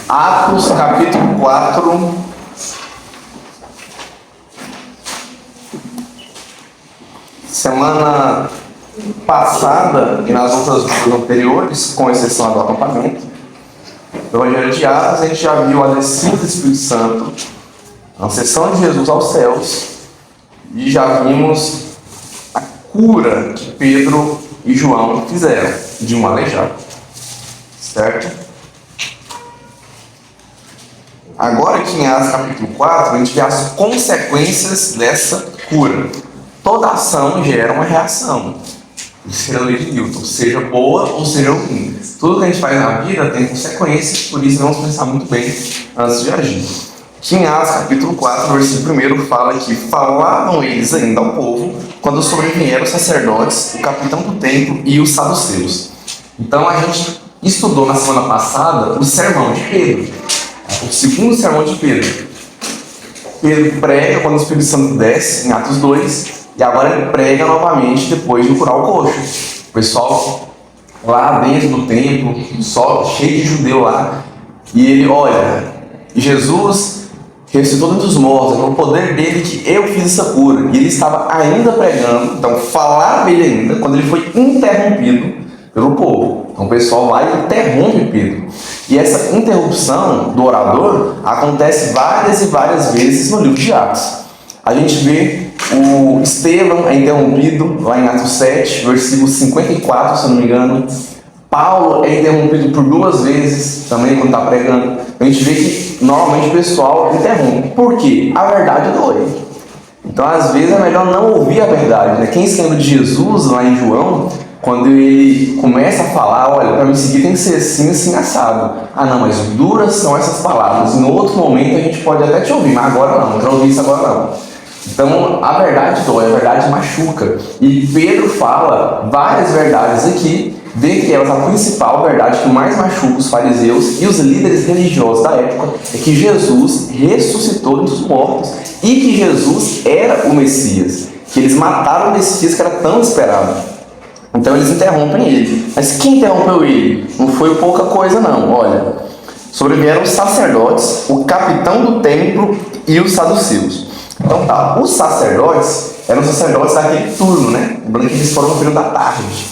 Atos capítulo 4. Semana passada e nas outras duas anteriores, com exceção do acampamento, no Evangelho de Atos, a gente já viu a descida do Espírito Santo, a ascensão de Jesus aos céus, e já vimos a cura que Pedro e João fizeram de um aleijado. Certo? Agora aqui em Atos capítulo 4, a gente vê as consequências dessa cura. Toda ação gera uma reação. Isso é a lei de Newton, seja boa ou seja ruim. Tudo que a gente faz na vida tem consequências, por isso vamos pensar muito bem antes de agir. Aqui em Atos capítulo 4, versículo 1, fala que falavam eles ainda ao povo quando sobrevieram os sacerdotes, o capitão do templo e os saduceus. Então a gente estudou na semana passada o sermão de Pedro, o segundo sermão de Pedro. Pedro prega quando o Espírito Santo desce, em Atos 2, e agora ele prega novamente depois de curar o coxo. O pessoal lá dentro do templo, só cheio de judeu lá, e ele olha, Jesus ressuscitou dentre os mortos, é pelo poder dele que eu fiz essa cura. E ele estava ainda pregando, então falava ele ainda, quando ele foi interrompido pelo povo. Então o pessoal lá e interrompe Pedro. E essa interrupção do orador acontece várias e várias vezes no livro de Atos. A gente vê o Estevão é interrompido lá em Atos 7, versículo 54, se eu não me engano. Paulo é interrompido por 2 vezes também quando está pregando. A gente vê que normalmente o pessoal interrompe. Por quê? A verdade dói. Então às vezes é melhor não ouvir a verdade, né? Quem se lembra de Jesus lá em João, quando ele começa a falar, olha, para me seguir tem que ser assim, assim, assado. Ah não, mas duras são essas palavras. Em outro momento a gente pode até te ouvir, mas agora não quero ouvir isso agora não. Então a verdade dói, a verdade machuca. E Pedro fala várias verdades aqui, dentre elas a principal verdade que mais machuca os fariseus e os líderes religiosos da época é que Jesus ressuscitou dos mortos e que Jesus era o Messias, que eles mataram o Messias que era tão esperado. Então eles interrompem ele. Mas quem interrompeu ele? Não foi pouca coisa não, olha. Sobrevieram os sacerdotes, o capitão do templo e os saduceus. Então tá, os sacerdotes eram os sacerdotes daquele turno, né? Lembrando que eles foram no período da tarde.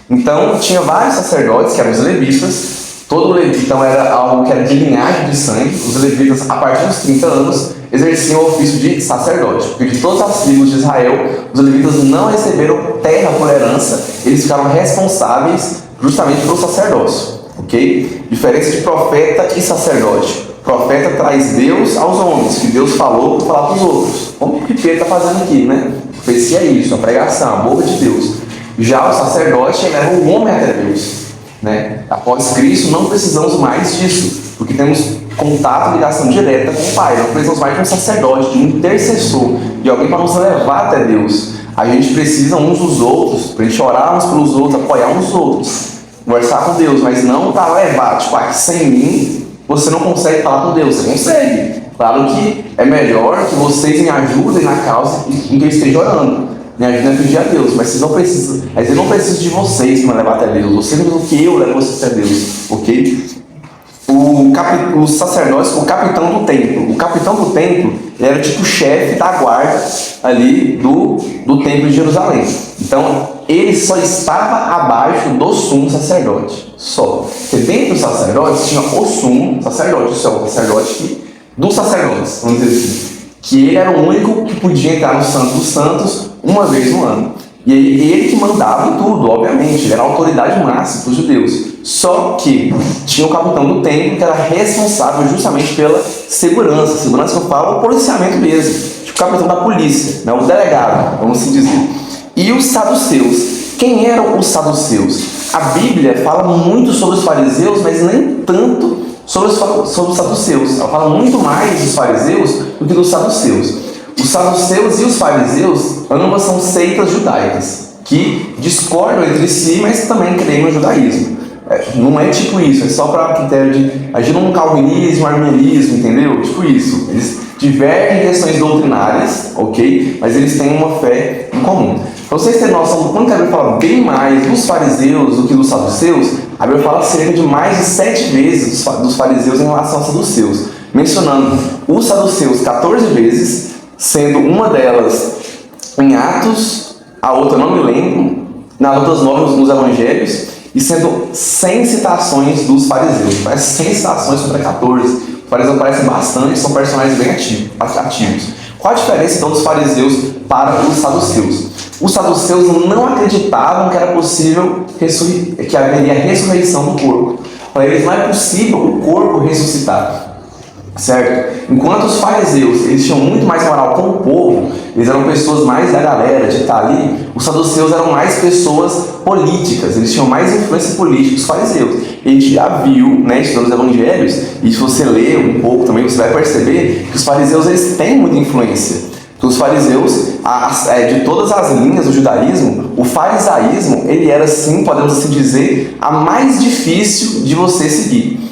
Então tinha vários sacerdotes, que eram os levitas. Todo levita então, era algo que era de linhagem de sangue. Os levitas, a partir dos 30 anos, exerciam o ofício de sacerdote. Porque de todas as tribos de Israel, os levitas não receberam terra por herança. Eles ficaram responsáveis justamente pelo sacerdócio. Ok? Diferença de profeta e sacerdote. O profeta traz Deus aos homens, que Deus falou para falar para os outros. Como que Pedro está fazendo aqui, né? Profecia é isso, a pregação, a boca de Deus. Já o sacerdote leva o homem até Deus, né? Após Cristo não precisamos mais disso, porque temos contato e ligação direta com o Pai. Não precisamos mais de um sacerdote, de um intercessor, de alguém para nos levar até Deus. A gente precisa uns dos outros, para a gente orar uns pelos outros, apoiar uns dos outros, conversar com Deus, mas não para levar, tipo, aqui sem mim você não consegue falar com Deus. Você consegue. Claro que é melhor que vocês me ajudem na causa em que eu esteja orando. Me ajudem a pedir a Deus. Mas vocês não precisam. Mas eu não preciso de vocês para me levar até Deus. Vocês não precisam que eu leve vocês até Deus. Ok? Os sacerdotes, o capitão do templo. O capitão do templo era tipo o chefe da guarda ali do templo de Jerusalém. Então, ele só estava abaixo do sumo sacerdote. Só. Porque dentro dos sacerdotes tinha o sumo sacerdote, o sacerdote dos sacerdotes, vamos dizer assim. Que ele era o único que podia entrar no Santo dos Santos uma vez no ano. E ele que mandava em tudo, obviamente. Ele era a autoridade máxima para os judeus. Só que tinha o capitão do templo que era responsável justamente pela segurança. Segurança que eu falo é o policiamento mesmo. Tipo o capitão da polícia, né? O delegado, vamos assim dizer. E os saduceus. Quem eram os saduceus? A Bíblia fala muito sobre os fariseus, mas nem tanto sobre os saduceus. Ela fala muito mais dos fariseus do que dos saduceus. Os saduceus e os fariseus, ambas são seitas judaicas, que discordam entre si, mas também creem no judaísmo. Não é tipo isso, é só para critério de agir num calvinismo, arminianismo, entendeu? Tipo isso. Eles divergem em questões doutrinárias, ok? Mas eles têm uma fé em comum. Para vocês terem noção do quanto a Bíblia fala bem mais dos fariseus do que dos saduceus, a Bíblia fala cerca de mais de 7 vezes dos fariseus em relação aos saduceus, mencionando os saduceus 14 vezes, sendo uma delas em Atos, a outra não me lembro, nas outras 9 nos Evangelhos, e sendo 100 citações dos fariseus. Parece 100 citações contra 14. Os fariseus aparecem bastante, são personagens bem ativos. Qual a diferença então dos fariseus para os saduceus? Os saduceus não acreditavam que era possível que haveria ressurreição do corpo. Para eles não é possível o corpo ressuscitar. Certo? Enquanto os fariseus, eles tinham muito mais moral com o povo, eles eram pessoas mais da galera de estar ali, os saduceus eram mais pessoas políticas, eles tinham mais influência política que os fariseus. A gente já viu, né, estudando os evangelhos, e se você ler um pouco também, você vai perceber que os fariseus, eles têm muita influência. Os fariseus, de todas as linhas do judaísmo, o farisaísmo, ele era, sim, podemos assim dizer, a mais difícil de você seguir.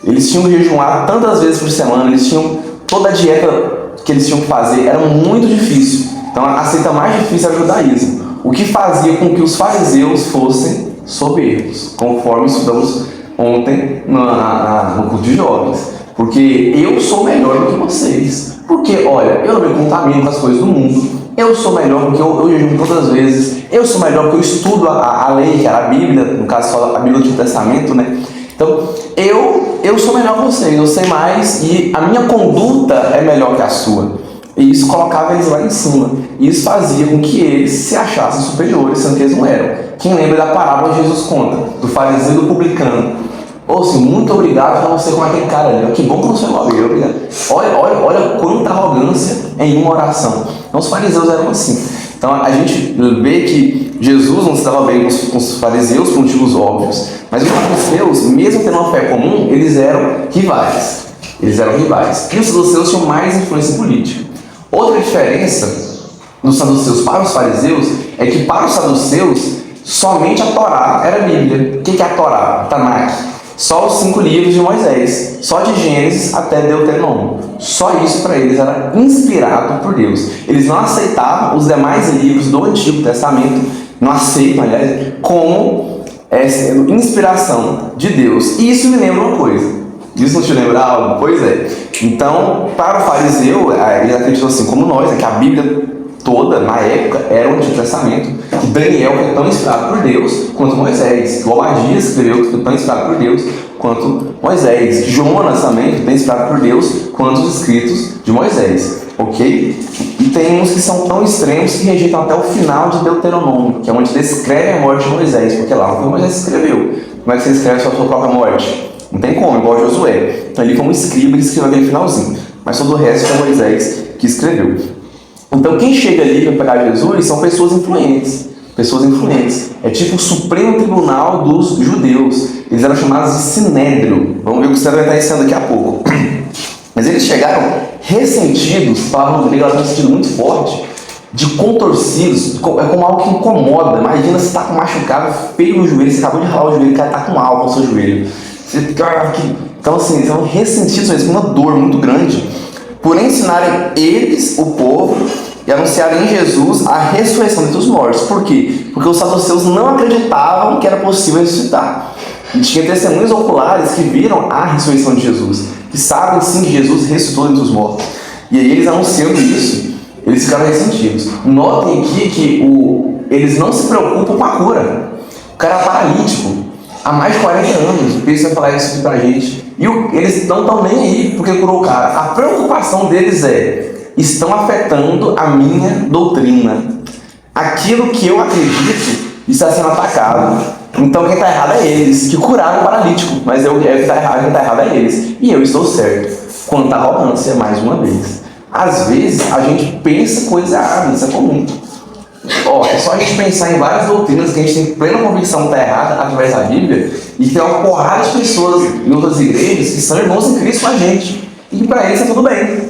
Eles tinham que jejuar tantas vezes por semana, eles tinham toda a dieta que eles tinham que fazer, era muito difícil. Então a seita mais difícil era o judaísmo, o que fazia com que os fariseus fossem soberbos, conforme estudamos ontem no culto de jovens. Porque eu sou melhor do que vocês. Porque, olha, eu não me contamino com as coisas do mundo, eu sou melhor porque eu jejuo todas as vezes, eu sou melhor porque eu estudo a lei, que era a Bíblia, no caso só a Bíblia do Antigo Testamento, né? Então, eu sou melhor que vocês, eu sei mais e a minha conduta é melhor que a sua. E isso colocava eles lá em cima. E isso fazia com que eles se achassem superiores, sendo que eles não eram. Quem lembra da parábola que Jesus conta, do fariseu e do publicano? Ou assim, muito obrigado para você como aquele cara ali. Que bom que você é igual eu, obrigado. Olha quanta arrogância em uma oração. Então os fariseus eram assim. Então a gente vê que Jesus não se dava bem com os fariseus por motivos óbvios, mas os saduceus, mesmo tendo uma fé comum, eles eram rivais. E os saduceus tinham mais influência política. Outra diferença dos saduceus para os fariseus é que para os saduceus somente a Torá era a Bíblia. O que é a Torá? Tanakh. Só os 5 livros de Moisés, só de Gênesis até Deuteronômio. Só isso para eles era inspirado por Deus. Eles não aceitavam os demais livros do Antigo Testamento, não aceitam, aliás, como inspiração de Deus. E isso me lembra uma coisa. Isso não te lembra algo? Pois é. Então, para o fariseu, ele acreditou assim como nós, que a Bíblia toda, na época, era o Antigo Testamento, que Daniel foi tão inspirado por Deus quanto Moisés, que Obadias escreveu que foi tão inspirado por Deus quanto Moisés, Jonas também foi tão inspirado por Deus quanto os escritos de Moisés, ok? E tem uns que são tão extremos que rejeitam até o final de Deuteronômio, que é onde descreve a morte de Moisés, porque lá foi Moisés escreveu. Como é que você escreve a sua própria morte? Não tem como, igual Josué. Então ele foi um escriba e escreveu aquele finalzinho, mas todo o resto foi Moisés que escreveu. Então quem chega ali para pegar Jesus são pessoas influentes. É tipo o Supremo Tribunal dos Judeus. Eles eram chamados de Sinédrio. Vamos ver o que o Sinédrio vai estar ensinando daqui a pouco. Mas eles chegaram ressentidos, falavam no grego, elas têm um sentido muito forte, de contorcidos, é como algo que incomoda. Imagina você está com um machucado feio no joelho, você acabou de ralar o joelho, o cara está com algo no seu joelho. Então assim, eles são ressentidos mesmo, com uma dor muito grande, por ensinarem eles, o povo, e anunciarem em Jesus a ressurreição dentre os mortos. Por quê? Porque os saduceus não acreditavam que era possível ressuscitar. E tinha testemunhas oculares que viram a ressurreição de Jesus, que sabem sim que Jesus ressuscitou dentre os mortos. E aí eles anunciando isso, eles ficaram ressentidos. Notem aqui que eles não se preocupam com a cura. O cara é paralítico há mais de 40 anos, o Pedro vai falar isso pra gente. E eles não estão nem aí porque curou o cara. A preocupação deles estão afetando a minha doutrina. Aquilo que eu acredito está sendo atacado. Então quem está errado é eles, que curaram o paralítico. Mas quem está errado é eles. E eu estou certo. Quanto à arrogância, mais uma vez. Às vezes a gente pensa coisa errada, isso é comum. É só a gente pensar em várias doutrinas que a gente tem plena convicção que está errada através da Bíblia, e tem uma porrada de pessoas em outras igrejas que são irmãos em Cristo com a gente, e que para eles é tudo bem.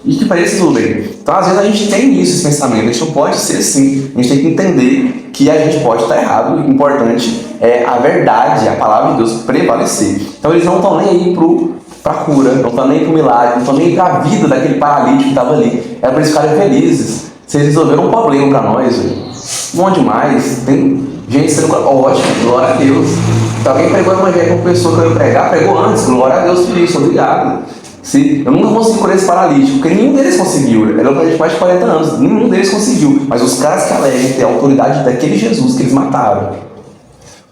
Então às vezes a gente tem esse pensamento, a gente não pode ser assim, a gente tem que entender que a gente pode estar errado, o importante é a verdade, a palavra de Deus prevalecer. Então eles não estão nem aí para a cura, não estão nem para o milagre, não estão nem para a vida daquele paralítico que estava ali. Era para eles ficarem felizes. Vocês resolveram um problema para nós, bom demais. Tem gente sendo ótimo, glória a Deus. Então alguém pregou o evangelho com uma pessoa que eu ia pregar, pregou antes, glória a Deus por isso, obrigado. Eu nunca consegui curar esse paralítico, porque nenhum deles conseguiu. Era um paralítico de mais de 40 anos, nenhum deles conseguiu. Mas os caras que alegam ter a autoridade daquele Jesus que eles mataram,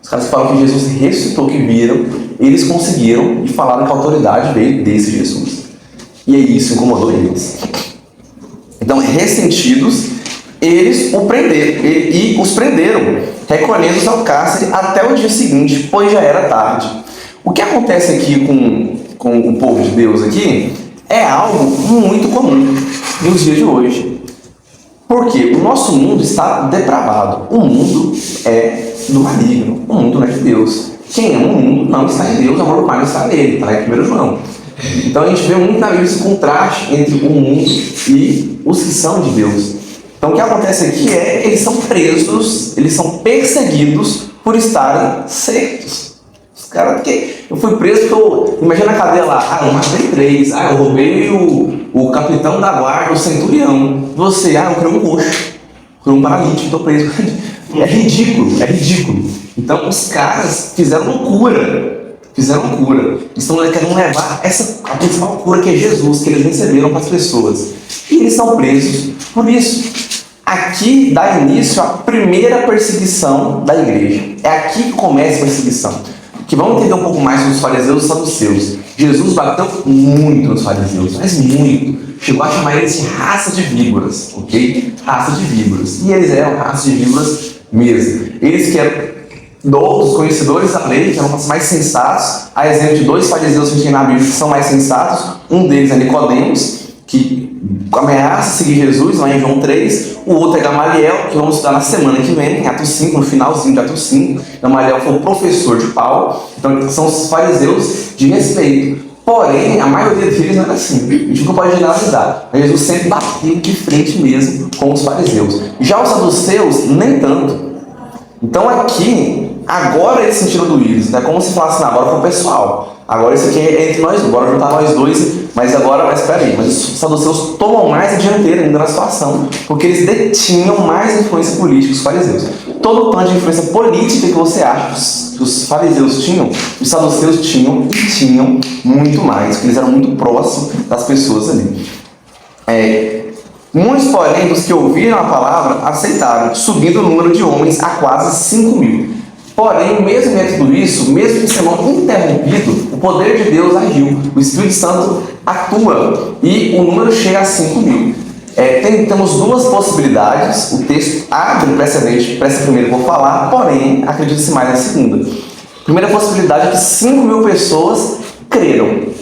os caras que falam que Jesus ressuscitou, que viram, eles conseguiram e falaram que a autoridade veio desse Jesus. E aí isso incomodou eles. Então, ressentidos, eles o prenderam e os prenderam, recolhendo-os ao cárcere até o dia seguinte, pois já era tarde. O que acontece aqui com o povo de Deus aqui é algo muito comum nos dias de hoje. Porque o nosso mundo está depravado. O mundo é do maligno. O mundo não é de Deus. Quem ama o mundo não está em Deus, o amor do Pai não está nele. Está lá em 1 João. Então a gente vê muito na Bíblia esse contraste entre o mundo e os que são de Deus. Então o que acontece aqui é que eles são presos, eles são perseguidos por estarem certos. Os caras, porque eu fui preso porque imagina a cadeia lá, eu matei 3, eu roubei o capitão da guarda, o centurião. Você, eu criei um coxo, criei um paralítico, estou preso. É ridículo, é ridículo. Então os caras fizeram loucura. Estão querendo levar a principal cura, que é Jesus, que eles receberam para as pessoas. E eles são presos por isso. Aqui dá início a primeira perseguição da igreja. É aqui que começa a perseguição. Que vamos entender um pouco mais sobre os fariseus e os saduceus. Jesus bateu muito nos fariseus, mas muito. Chegou a chamar eles de raça de víboras, ok? Raça de víboras. E eles eram raça de víboras mesmo. Eles que eram dos conhecedores da lei, que eram os mais sensatos, a exemplo de 2 fariseus que tem na Bíblia que são mais sensatos. Um deles é Nicodemos, que ameaça seguir Jesus, lá em João 3. O outro é Gamaliel, que vamos estudar na semana que vem, em Atos 5, no finalzinho de Atos 5. Gamaliel foi um professor de Paulo, então são os fariseus de respeito. Porém, a maioria deles não era assim. A gente nunca pode generalizar. Mas Jesus sempre bateu de frente mesmo com os fariseus. Já os saduceus, nem tanto. Então aqui, agora eles se sentiram doídos, né? Como se falasse, agora foi o pessoal. Agora isso aqui é entre nós, bora juntar nós dois, mas espera aí, mas os saduceus tomam mais a dianteira ainda na situação, porque eles detinham mais influência política que os fariseus. Todo o tanto de influência política que você acha que os fariseus tinham, os saduceus tinham e tinham muito mais, porque eles eram muito próximos das pessoas ali. Muitos, porém, dos que ouviram a palavra, aceitaram, subindo o número de homens a quase 5.000. Porém, mesmo em tudo isso, mesmo que sermão interrompido, o poder de Deus agiu, o Espírito Santo atua e o número chega a 5.000. Temos 2 possibilidades, o texto abre precedente para essa primeira que eu vou falar, porém, acredita-se mais na segunda. A primeira possibilidade é que 5.000 pessoas creram.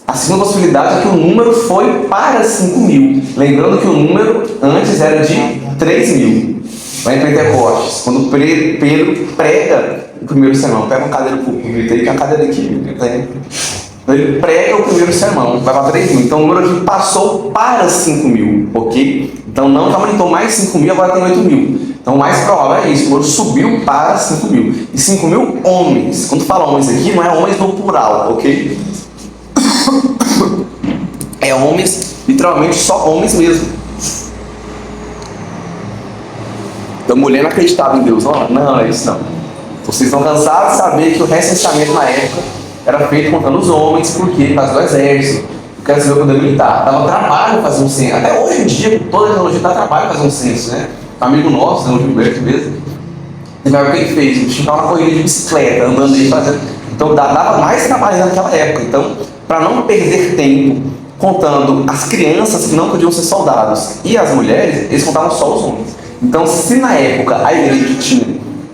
A segunda possibilidade é que o número foi para 5.000. Lembrando que o número antes era de 3.000. Lá em Pentecostes, quando Pedro prega o primeiro sermão, pega uma cadeira pública aí, que é a cadeira aqui, né? Ele prega o primeiro sermão, vai para 3.000. Então o número aqui passou para 5.000, ok? Então não aumentou mais 5.000, agora tem 8.000. Então o mais provável é isso, o número subiu para 5.000. E 5.000 homens. Quando fala homens aqui, não é homens no plural, ok? É homens, literalmente só homens mesmo. Então mulher não acreditava em Deus, não é isso não. Vocês estão cansados de saber que o recenseamento na época era feito contando os homens, porque por causa do exército, porque eles o poder militar. Dava trabalho fazer um censo. Até hoje em dia, com toda a tecnologia, dá trabalho fazer um censo, né? Um amigo nosso, né, o Gilberto mesmo, ele vai ver o que ele fez, ele tinha uma corrida de bicicleta, andando aí fazendo. Então dava mais trabalho naquela época. Então, para não perder tempo contando as crianças que não podiam ser soldados e as mulheres, eles contavam só os homens. Então, se na época a igreja tinha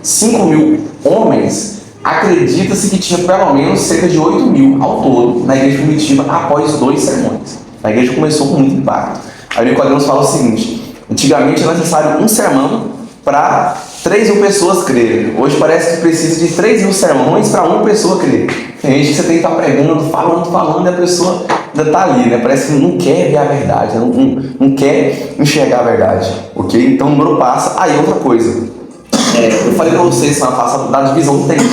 5.000 homens, acredita-se que tinha pelo menos cerca de 8.000 ao todo na igreja primitiva após 2 sermões. A igreja começou com muito impacto. Aí o Nicodemos fala o seguinte: antigamente era necessário um sermão para 3.000 pessoas crerem. Hoje parece que precisa de 3.000 sermões para uma pessoa crer. Tem gente que você tem que estar pregando, falando, e a pessoa ainda está ali, né? Parece que não quer ver a verdade, não quer enxergar a verdade, ok? Então o número passa. Aí outra coisa, eu falei para vocês semana passada da divisão do tempo.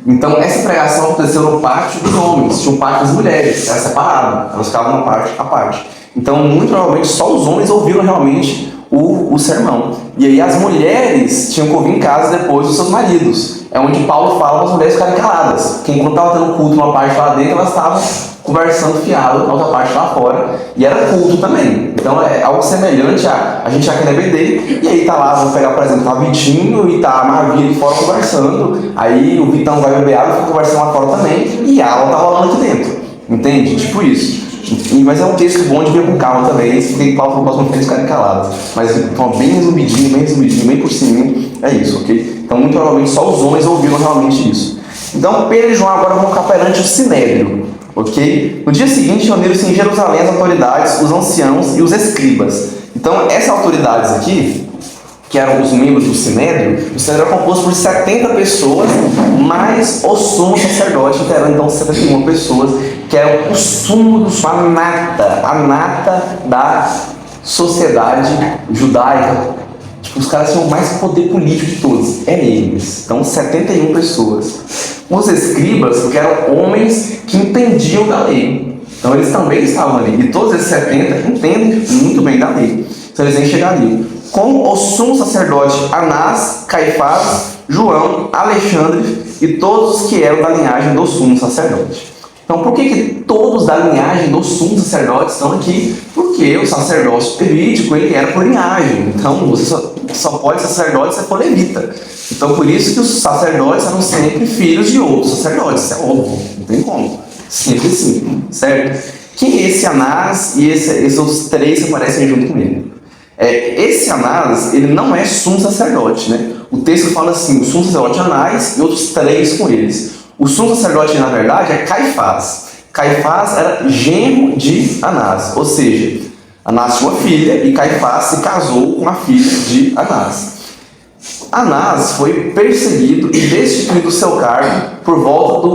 Então essa pregação aconteceu no pátio dos homens, tinha um pátio das mulheres, era separado, elas ficavam numa parte à parte. Então muito provavelmente só os homens ouviram realmente o sermão. E aí as mulheres tinham que ouvir em casa depois dos seus maridos. é onde Paulo fala para as mulheres ficarem caladas. Porque enquanto estava tendo culto numa parte lá dentro, elas estavam conversando fiado na outra parte lá fora. E era culto também. Então é algo semelhante a gente aqui na EBD. E aí tá lá, vamos pegar, por exemplo, tá Vitinho e tá a Marvinha aqui fora conversando. Aí o Vitão vai beber água e fica conversando lá fora também. E a aula tá rolando aqui dentro. Entende? Tipo isso. Mas é um texto bom de ver com calma também. Esse tem Paulo falou para as mulheres ficarem caladas. Mas bem resumidinho, bem por cima. É isso, ok? Então, muito provavelmente, só os homens ouviram realmente isso. Então, Pedro e João agora vão ficar perante o Sinédrio, ok? No dia seguinte, reuniram-se em Jerusalém as autoridades, os anciãos e os escribas. Então, essas autoridades aqui, que eram os membros do Sinédrio, o Sinédrio era composto por 70 pessoas, mais o sumo sacerdote, que eram então 71 pessoas, que eram o sumo do sumo, a nata da sociedade judaica. Tipo, os caras tinham mais poder político de todos, eles. Então, 71 pessoas. Os escribas, que eram homens que entendiam da lei. Então, eles também estavam ali. E todos esses 70 entendem muito bem da lei. Então, eles nem chegar ali. Com o sumo sacerdote Anás, Caifás, João, Alexandre e todos os que eram da linhagem do sumo sacerdote. Então, por que todos da linhagem do sumo sacerdote estão aqui? Porque o sacerdócio levítico, ele era por linhagem. Então, você só pode ser sacerdote se for levita. Então, por isso que os sacerdotes eram sempre filhos de outros sacerdotes. Isso é óbvio, não tem como. Sempre assim, certo? Quem é esse Anás e esses outros três que aparecem junto com ele? Esse Anás, ele não é sumo sacerdote, né? O texto fala assim, o sumo sacerdote Anás e outros três com eles. O sumo sacerdote, na verdade, é Caifás. Caifás era genro de Anás, ou seja, Anás tinha uma filha e Caifás se casou com a filha de Anás. Anás foi perseguido e destituído do seu cargo por volta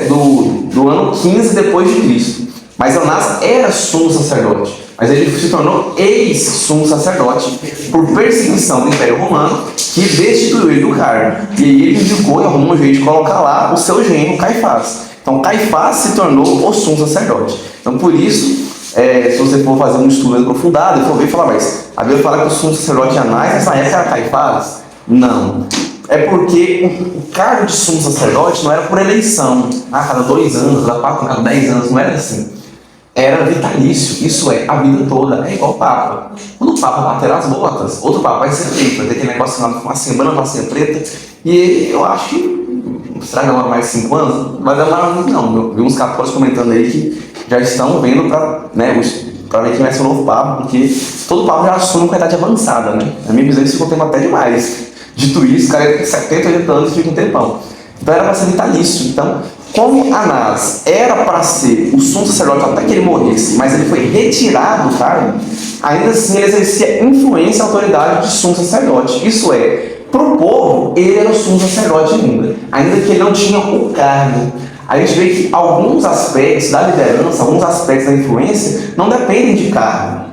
do ano 15 depois de Cristo. Mas Anás era sumo sacerdote, mas ele se tornou ex-sumo sacerdote por perseguição do Império Romano, que destituiu ele do cargo. E aí ele indicou e arrumou um jeito de colocar lá o seu genro Caifás. Então Caifás se tornou o sumo sacerdote. Então por isso, se você for fazer um estudo aprofundado, eu for ver e falar, mas a Bíblia fala que o sumo sacerdote Anás nessa época era Caifás? Não. É porque o cargo de sumo sacerdote não era por eleição. Cada 2 anos, cada 4, cada 10 anos, não era assim. Era vitalício, isso é, a vida toda. É igual o Papa. Quando o Papa bater as botas, outro Papa vai ser eleito, vai ter aquele negócio chamado fumacinha branca, fumacinha preta. E ele, eu acho que, será que demora mais 5 anos? Não vai demorar muito não. Eu vi uns católicos comentando aí que já estão vendo para ver quem vai ser o novo Papa, porque todo Papa já assume com a idade avançada, né? Na minha visão isso ficou um tempo até demais. Dito isso, o cara tem 70, 80 anos e fica um tempão. Então era para ser vitalício. Então, como Anás era para ser o sumo sacerdote até que ele morresse, mas ele foi retirado do cargo, ainda assim ele exercia influência e autoridade de sumo sacerdote. Isso é, para o povo, ele era o sumo sacerdote ainda que ele não tinha o cargo. A gente vê que alguns aspectos da liderança, alguns aspectos da influência, não dependem de cargo.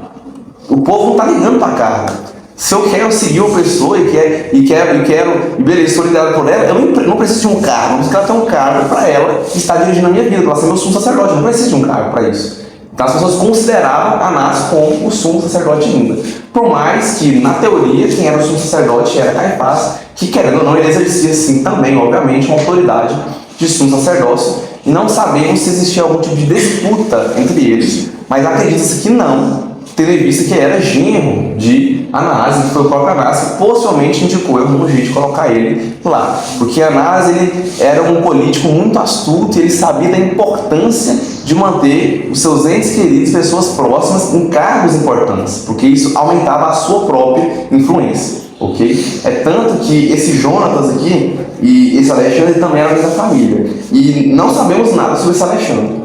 O povo não está ligando para cargo. Se eu quero seguir uma pessoa beleza, estou liderado por ela, eu não preciso de um cargo, mas ela tem um cargo para ela estar dirigindo a minha vida, para ela ser meu sumo sacerdote, eu não preciso de um cargo para isso. Então as pessoas consideravam Anás como o sumo sacerdote ainda. Por mais que, na teoria, quem era o sumo sacerdote era Caifás, que querendo ou não, ele exercia sim também, obviamente, uma autoridade de sumo sacerdócio, e não sabemos se existia algum tipo de disputa entre eles, mas acredita-se que não, tendo em vista que era genro de Anás, que foi o próprio Anás que possivelmente indicou um jeito de colocar ele lá. Porque Anás ele era um político muito astuto e ele sabia da importância de manter os seus entes queridos, pessoas próximas, em cargos importantes, porque isso aumentava a sua própria influência. Ok? É tanto que esse Jonatas aqui e esse Alexandre também eram da família. E não sabemos nada sobre esse Alexandre.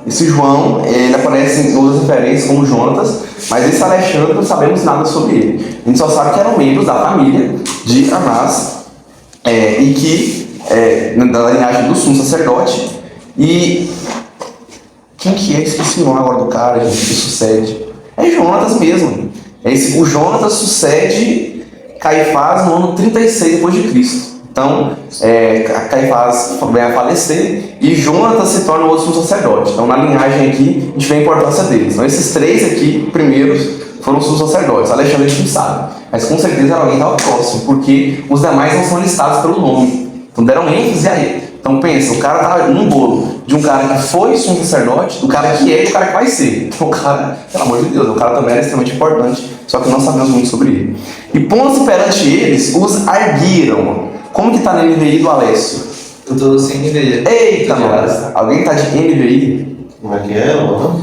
Esse João, ele aparece em outras referências como Jonatas, mas esse Alexandre não sabemos nada sobre ele. A gente só sabe que eram membros da família de Anás e que, da linhagem do sumo sacerdote. E quem que é? Esqueci o nome agora do cara, gente, que sucede. É Jonatas mesmo. O Jonatas sucede Caifás no ano 36 depois de Cristo. Então, Caifás vem a falecer e Jonatas se torna o outro sumo sacerdote. Então, na linhagem aqui, a gente vê a importância deles. Então, esses 3 aqui, primeiros, foram os sumos sacerdotes. Alexandre a gente não sabe, mas com certeza era alguém que estava próximo, porque os demais não são listados pelo nome. Então deram ênfase a ele. Então pensa, o cara tá num bolo de um cara que foi sumo sacerdote, do cara que é e do cara que vai ser. Então o cara, pelo amor de Deus, o cara também era extremamente importante, só que não sabemos muito sobre ele. E pondo-se perante eles, os arguiram. Como que tá na NVI do Alessio? Eu tô sem NVI. Eita, nós! Alguém tá de NVI? Como é que é, mano?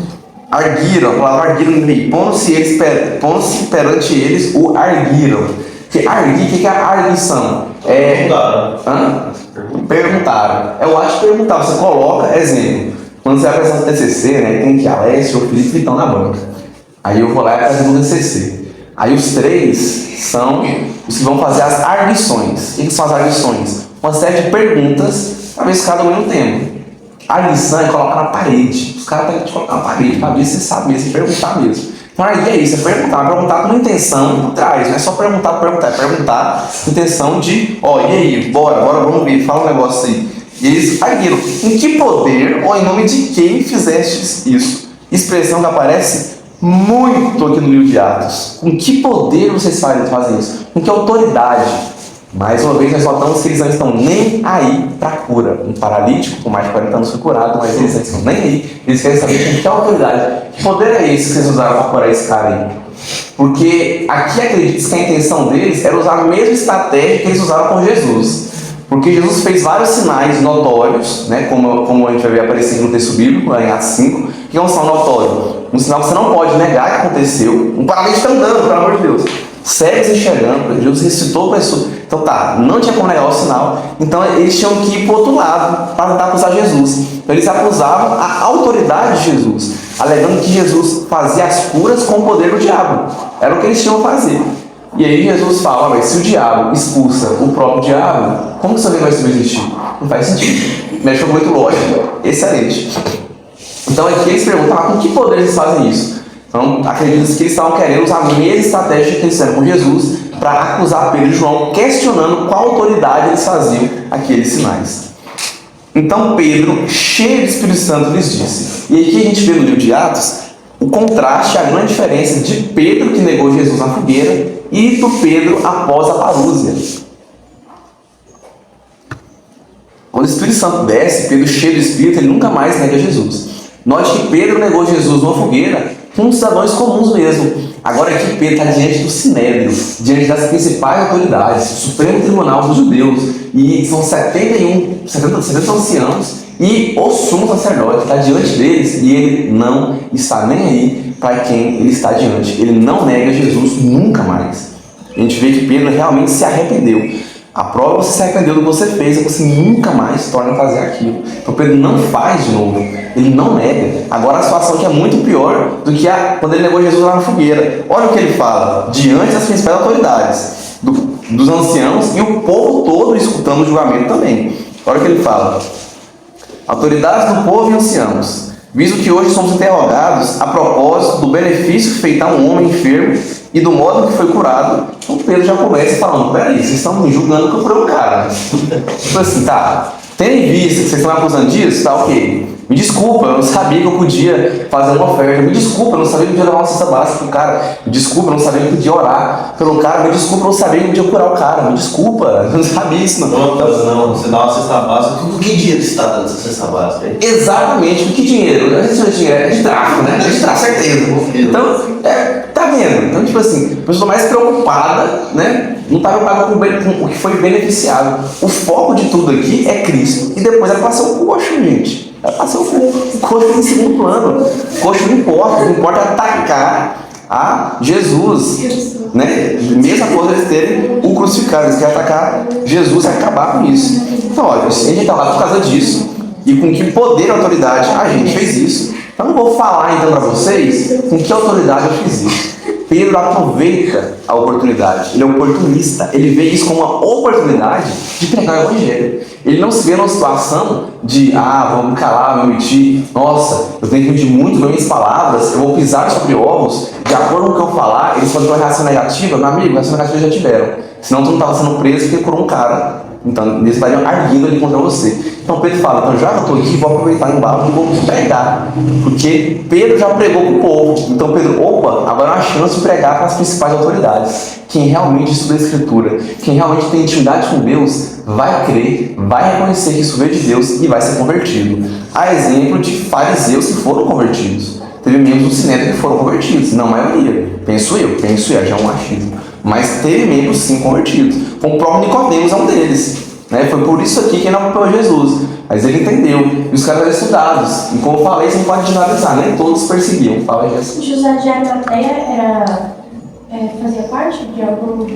Arguiram, a palavra arguiram no NVI. Pondo-se perante eles, o arguiram. Que arguir, o que é a arguição? Perguntaram. É o ato de perguntar. Você coloca, exemplo, quando você vai apresentar o TCC, né, tem que Alessio ou Felipe estão na banca. Aí eu vou lá e apresento o TCC. Aí os três são os que vão fazer as arguições. O que são as arguições? Uma série de perguntas para ver se cada um não tem. A arguição é colocar na parede. Os caras têm que colocar na parede para ver se você sabe mesmo, perguntar mesmo. Então aí é isso, é perguntar com intenção por trás, não é só perguntar, é perguntar com intenção de, e aí, bora, vamos ver, fala um negócio aí. E eles arguiram, em que poder ou em nome de quem fizestes isso? Expressão que aparece muito aqui no livro de Atos. Com que poder vocês fazem isso? Com que autoridade? Mais uma vez, nós notamos que eles não estão nem aí para a cura. Um paralítico com mais de 40 anos foi curado, mas eles não estão nem aí. Eles querem saber com que autoridade. Que poder é esse que vocês usaram para curar esse cara aí? Porque aqui acredita que a intenção deles era usar a mesma estratégia que eles usaram com Jesus. Porque Jesus fez vários sinais notórios, né, como a gente vai ver aparecendo no texto bíblico, lá em Atos 5, que é um sinal notório. Um sinal que você não pode negar que aconteceu. Um paralítico andando, pelo amor de Deus. Cegos enxergando, Jesus ressuscitou a pessoa. Então não tinha como negar o sinal. Então eles tinham que ir para o outro lado para tentar acusar Jesus. Então eles acusavam a autoridade de Jesus, alegando que Jesus fazia as curas com o poder do diabo. Era o que eles tinham a fazer. E aí Jesus fala, mas se o diabo expulsa o próprio diabo, como que seu reino vai subsistir? Não faz sentido. Mexe com muito lógico. Excelente. Então aqui eles perguntam, com que poder eles fazem isso? Então, acredito que eles estavam querendo usar a mesma estratégia que eles fizeram com Jesus para acusar Pedro e João, questionando qual autoridade eles faziam aqueles sinais. Então Pedro, cheio do Espírito Santo, lhes disse. E aqui a gente vê no livro de Atos o contraste, a grande diferença de Pedro, que negou Jesus na fogueira, e do Pedro após a parúzia. Quando o Espírito Santo desce, Pedro, cheio do Espírito, ele nunca mais nega Jesus. Note que Pedro negou Jesus numa fogueira com cidadãos comuns mesmo. Agora aqui Pedro está diante do Sinédrio, diante das principais autoridades, o Supremo Tribunal dos Judeus, e são 70 anciãos, e o sumo sacerdote está diante deles, e ele não está nem aí para quem ele está diante. Ele não nega Jesus nunca mais. A gente vê que Pedro realmente se arrependeu. A prova você se arrependeu do que você fez, é que você nunca mais torna a fazer aquilo. Então Pedro não faz de novo, ele não nega. Agora a situação aqui é muito pior do que quando ele negou Jesus lá na fogueira. Olha o que ele fala, diante das principais autoridades, dos anciãos e o povo todo escutando o julgamento também. Olha o que ele fala, autoridades do povo e anciãos, visto que hoje somos interrogados a propósito do benefício feito a um homem enfermo e do modo que foi curado, então Pedro já começa falando, peraí, vocês estão me julgando que eu curei o cara. Tipo assim, tá, tendo em vista que vocês estão me acusando disso, tá ok. Me desculpa, eu não sabia que eu podia fazer uma oferta. Me desculpa, eu não sabia que eu podia levar uma cesta básica pro cara. Me desculpa, eu não sabia que eu podia orar pelo cara. Me desculpa, eu não sabia que eu podia curar o cara. Me desculpa, eu não sabia isso não. Não, você dá uma cesta básica. Com que dinheiro você está dando essa cesta básica aí? Exatamente, com que dinheiro? Não é dinheiro, é de tráfico, né? É de tráfico, certeza. Então, tá vendo? Então, tipo assim, a pessoa mais preocupada, né? Não está preocupada com o que foi beneficiado. O foco de tudo aqui é Cristo. E depois ela passa o coxo, gente. Ela passa o coxo em segundo plano. O coxo não importa. O que importa é atacar a Jesus. Né? Mesmo após eles terem o crucificado. Eles querem atacar Jesus e acabar com isso. Então, olha, a gente está lá por causa disso. E com que poder e autoridade a gente fez isso. Eu não vou falar então para vocês com que autoridade eu fiz isso. Pedro aproveita a oportunidade, ele é oportunista, ele vê isso como uma oportunidade de pregar o evangelho. Ele não se vê numa situação de, vou me calar, vou mentir, nossa, eu tenho que medir muito nas minhas palavras, eu vou pisar sobre ovos, de acordo com o que eu falar, eles podem ter uma reação negativa. Meu amigo, a reação negativa já tiveram, senão tu não estava sendo preso porque curou um cara Então eles estariam arguindo ali contra você. Então Pedro fala, então já que eu estou aqui, vou aproveitar o embalo e vou pregar. Porque Pedro já pregou para o povo. Então Pedro, opa, agora é uma chance de pregar para as principais autoridades. Quem realmente estuda a Escritura, quem realmente tem intimidade com Deus, vai crer, vai reconhecer que isso veio de Deus e vai ser convertido. Há exemplo de fariseus que foram convertidos. Teve membros do Sinédrio que foram convertidos, não a maioria. Penso eu, já é um achismo. Mas teve membros sim convertidos. Como o próprio Nicodemos é um deles. Né? Foi por isso aqui que ele não acompanhou Jesus. Mas ele entendeu. E os caras eram estudados. E como eu falei, você não pode generalizar, nem todos perseguiam. Fala aí, assim. José de Arimateia fazia parte de algum.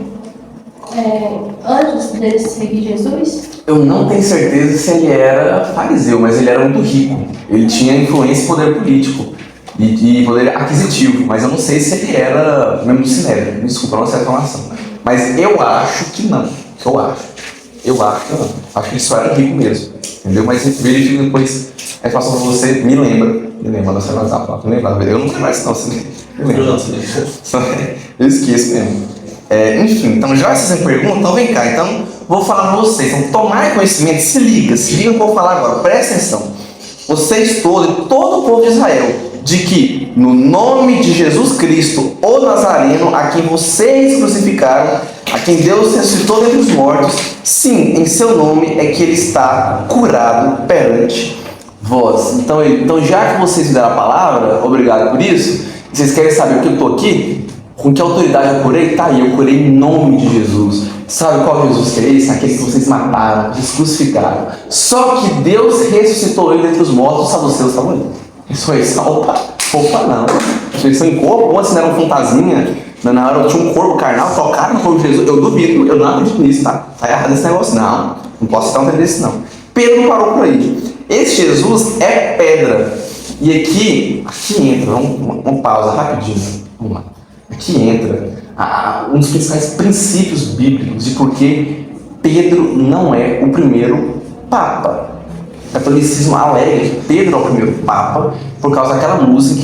Antes dele seguir Jesus? Eu não tenho certeza se ele era fariseu, mas ele era muito rico. Ele tinha influência e poder político. E poder aquisitivo, mas eu não sei se ele era membro do Sinédrio. Desculpa, não sei a informação. Mas eu acho que não. Eu acho que não. Acho que ele só era rico mesmo. Entendeu? Mas verifico depois a informação pra você. Me lembra, não sei mais a placa, me lembra. Eu não lembro mais, não. Você me lembra. Eu esqueço mesmo. Enfim, então já vocês me perguntam, então vem cá. Então, vou falar pra vocês. Então, tomar conhecimento, se liga o que eu vou falar agora. Presta atenção. Vocês todos, todo o povo de Israel, de que no nome de Jesus Cristo, o Nazareno, a quem vocês crucificaram, a quem Deus ressuscitou dentre os mortos, sim, em seu nome é que ele está curado perante vós. Então já que vocês me deram a palavra, obrigado por isso, vocês querem saber o que eu estou aqui? Com que autoridade eu curei? Tá aí, eu curei em nome de Jesus. Sabe qual Jesus que é esse? Aquele que vocês mataram, que vocês crucificaram. Só que Deus ressuscitou ele dentre os mortos, sabe os seus tamanhos? Isso aí, opa, não. Vocês são em corpo, ou assim, não era um fantasminha, na hora tinha um corpo carnal, tocaram no corpo de Jesus. Eu duvido, eu não acredito nisso, tá? Tá errado esse negócio, não posso estar entendendo isso, não. Pedro não parou por aí. Esse Jesus é pedra. E aqui entra, vamos pausa rapidinho, vamos lá. Aqui entra um dos principais princípios bíblicos de por que Pedro não é o primeiro Papa. O catolicismo alega que Pedro é o primeiro Papa por causa daquela música,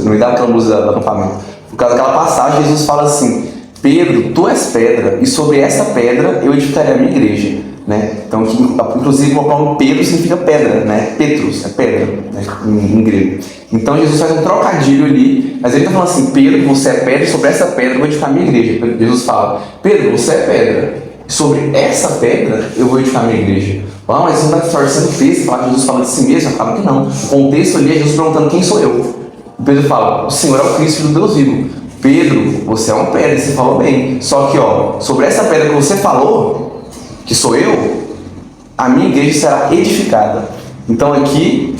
não me dá aquela música do acampamento, por causa daquela passagem, Jesus fala assim: Pedro, tu és pedra, e sobre essa pedra eu edificarei a minha igreja. Né? Então, inclusive, o nome Pedro significa pedra, né? Petrus, é pedra, né? em grego. Então, Jesus faz um trocadilho ali, mas ele está falando assim: Pedro, você é pedra, e sobre essa pedra eu vou edificar a minha igreja. Jesus fala: Pedro, você é pedra, e sobre essa pedra eu vou edificar a minha igreja. Mas você não está distorcendo o texto, falar que Jesus fala de si mesmo? Fala que não. O contexto ali é Jesus perguntando: quem sou eu? E Pedro fala: o Senhor é o Cristo, Filho do Deus vivo. Pedro, você é uma pedra, você falou bem. Só que, sobre essa pedra que você falou, que sou eu, a minha igreja será edificada. Então aqui,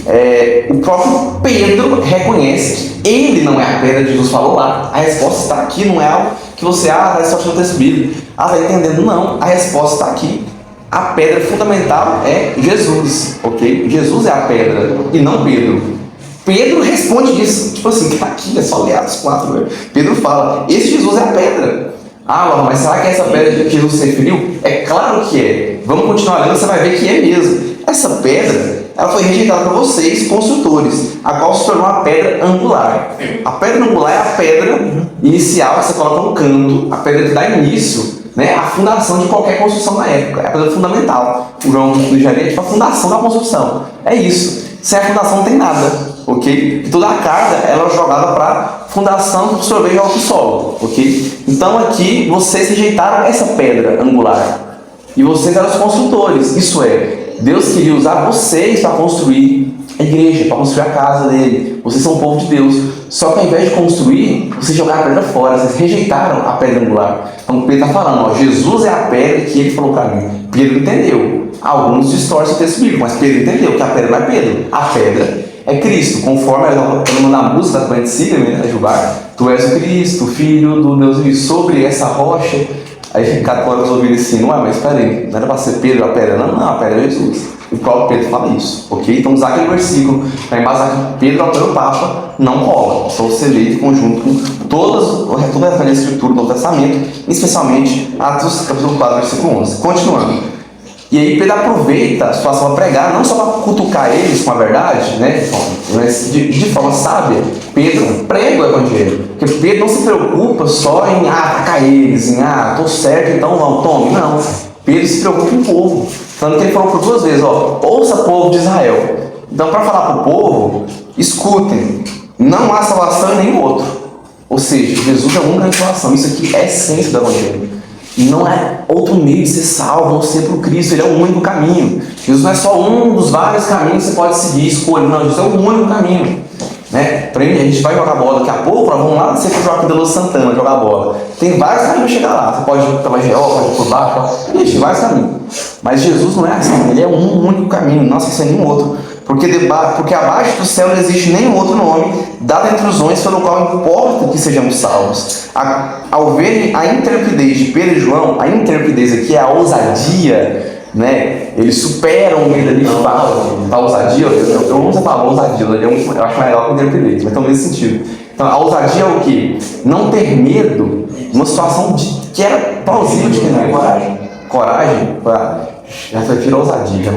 o próprio Pedro reconhece que ele não é a pedra que Jesus falou lá. A resposta está aqui, não é algo que você, a resposta não tem subido. Está entendendo? Não, a resposta está aqui. A pedra fundamental é Jesus, ok? Jesus é a pedra e não Pedro. Pedro responde isso, tipo assim, tá aqui, é só ler Atos 4, velho. Pedro fala: esse Jesus é a pedra. Mas será que é essa pedra que Jesus se referiu? É claro que é. Vamos continuar lendo, você vai ver que é mesmo. Essa pedra, ela foi rejeitada por vocês, construtores, a qual se tornou a pedra angular. A pedra angular é a pedra inicial que você coloca no canto, a pedra que dá início, né, a fundação de qualquer construção na época. É a pedra fundamental. O João do Engenharia é tipo a fundação da construção. É isso. Sem a fundação não tem nada, ok? E toda a carga ela é jogada para fundação que absorver ao solo, ok? Então aqui vocês rejeitaram essa pedra angular e vocês eram os construtores. Isso é, Deus queria usar vocês para construir a igreja, para construir a casa dele. Vocês são o povo de Deus. Só que ao invés de construir, vocês jogaram a pedra fora, vocês rejeitaram a pedra angular. Então Pedro está falando: Jesus é a pedra que ele falou para mim. Pedro entendeu. Alguns distorcem o texto bíblico, mas Pedro entendeu que a pedra não é Pedro, a pedra é Cristo, conforme quando na música da corrente síria, né, Jubar, tu és o Cristo, Filho do Deus vivo, sobre essa rocha. Aí cada hora os ouviram assim: não é, mas peraí, não era para ser Pedro a pedra? Não, a pedra é Jesus. O próprio Pedro fala isso, ok? Então usar aquele versículo para embasar que Pedro é o Papa não rola. Só você lê em conjunto com toda a referência da Escritura do Novo Testamento, especialmente Atos capítulo 4, versículo 11. Continuando. E aí Pedro aproveita a situação para pregar, não só para cutucar eles com a verdade, né, mas de forma sábia. Pedro prega o evangelho, porque Pedro não se preocupa só em atacar eles, em estou certo, então vamos, tome. Não, Pedro se preocupa com o povo. Tanto que ele falou por 2 vezes, ouça povo de Israel. Então, para falar para o povo, escutem, não há salvação em nenhum outro. Ou seja, Jesus é a única salvação. Isso aqui é a essência do Evangelho. E não é outro meio de ser salvo, a não ser por Cristo. Ele é o único caminho. Jesus não é só um dos vários caminhos que você pode seguir, escolha. Não, Jesus é o único caminho. Né? Pra mim, a gente vai jogar bola daqui a pouco, nós vamos lá, você for jogar com o Delo Santana, jogar bola. Tem vários caminhos para chegar lá. Você pode ir pela geral, pode ir por baixo, tem vários caminhos. Mas Jesus não é assim, ele é um único caminho, não acessa nenhum outro. Porque abaixo do céu não existe nenhum outro nome dado entre os homens pelo qual importa que sejamos salvos. Ao verem a intrepidez de Pedro e João, a intrepidez aqui é a ousadia, né? Eles superam o medo ali de a ousadia. Eu não uso a palavra ousadia, eu acho melhor que intrepidez, mas então nesse sentido. Então a ousadia é o quê? Não ter medo numa situação que era plausível de que não é coragem. Coragem, já prefiro ousadia,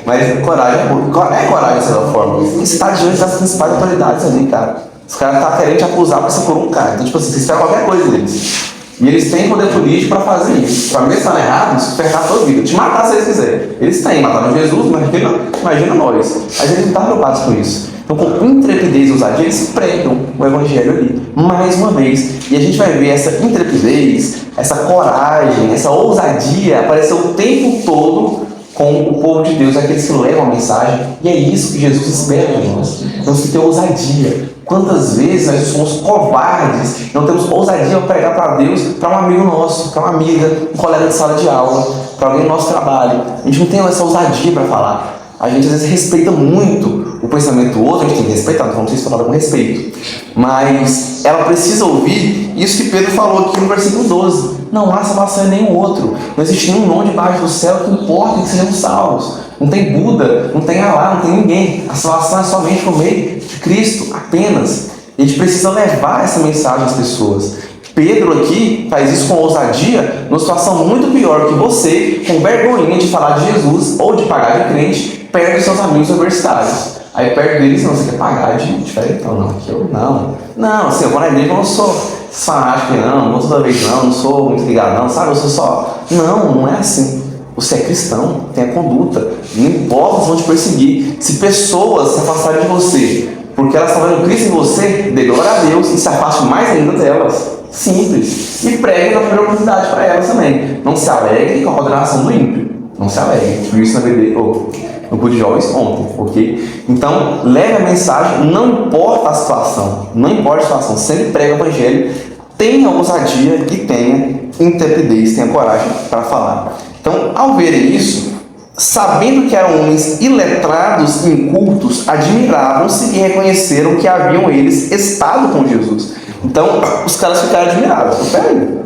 mas coragem é coragem de certa forma. Você está diante das principais autoridades ali, cara. Os caras estão querendo te acusar porque você curou um cara. Então, tipo assim, você espera qualquer coisa deles. E eles têm poder político para fazer isso. Para mim, eles estão errados, superar a sua vida. Te matar se eles quiserem. Eles têm, mataram Jesus, mas imagina nós. Mas eles não estão preocupados com isso. Então, com intrepidez e ousadia, eles pregam o Evangelho ali, mais uma vez. E a gente vai ver essa intrepidez, essa coragem, essa ousadia aparecer o tempo todo com o povo de Deus, aqueles que levam a mensagem. E é isso que Jesus espera de nós. Temos que ter ousadia. Quantas vezes nós somos covardes, não temos ousadia para pregar para Deus, para um amigo nosso, para uma amiga, um colega de sala de aula, para alguém do nosso trabalho. A gente não tem essa ousadia para falar. A gente às vezes respeita muito o pensamento do outro, a gente tem que respeitar, não sei se falar com respeito. Mas ela precisa ouvir isso que Pedro falou aqui no versículo 12. Não há salvação em nenhum outro. Não existe nenhum nome debaixo do céu que importa que sejamos salvos. Não tem Buda, não tem Alá, não tem ninguém. A salvação é somente por meio de Cristo, apenas. E a gente precisa levar essa mensagem às pessoas. Pedro aqui faz isso com ousadia, numa situação muito pior que você, com vergonha de falar de Jesus ou de pagar de crente, perto dos seus amigos universitários. Aí perto deles, não, você quer pagar de diferente? Não, aqui eu não. Não, assim, eu vou na igreja, eu não sou fanático, não vou toda vez, não sou muito ligado, não, sabe? Eu sou só. Não é assim. Você é cristão, tem a conduta. Não importa se vão te perseguir. Se pessoas se afastarem de você, porque elas estão vendo Cristo em você, dê glória a Deus e se afaste mais ainda delas. Simples. E pregue na primeira oportunidade para elas também. Não se alegre com a condenação do ímpio. Não se alegre. Viu isso na BD, no grupo de jovens ontem, ok? Então, leve a mensagem, não importa a situação. Não importa a situação. Sempre pregue o Evangelho. Tenha ousadia e tenha intrepidez, tenha coragem para falar. Então, ao verem isso, sabendo que eram homens iletrados e incultos, admiravam-se e reconheceram que haviam eles estado com Jesus. Então, os caras ficaram admirados. Peraí,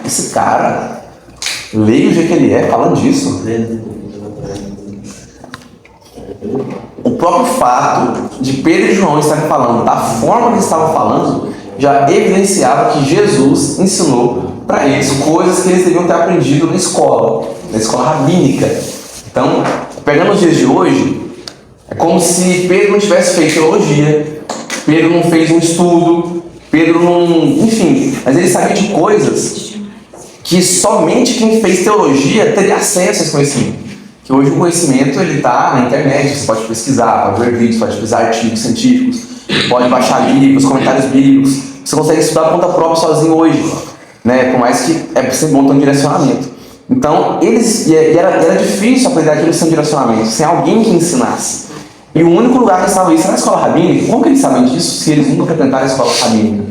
esse cara, leia o jeito que ele é, falando disso. O próprio fato de Pedro e João estarem falando da forma que eles estavam falando, já evidenciava que Jesus ensinou para eles coisas que eles deviam ter aprendido na escola rabínica. Então, pegando os dias de hoje, é como se Pedro não tivesse feito teologia, Pedro não fez um estudo, Pedro não... Enfim, mas ele sabia de coisas que somente quem fez teologia teria acesso a esse conhecimento. Que hoje o conhecimento está na internet, você pode pesquisar, pode ver vídeos, pode pesquisar artigos científicos, pode baixar livros, comentários bíblicos, você consegue estudar por conta própria sozinho hoje, né? Por mais que é sempre bom ter um direcionamento. Então, era difícil aprender aquilo sem direcionamento, sem alguém que ensinasse. E o único lugar que eles estavam isso era a escola rabínica. Como que eles sabem disso se eles nunca frequentaram a escola rabínica?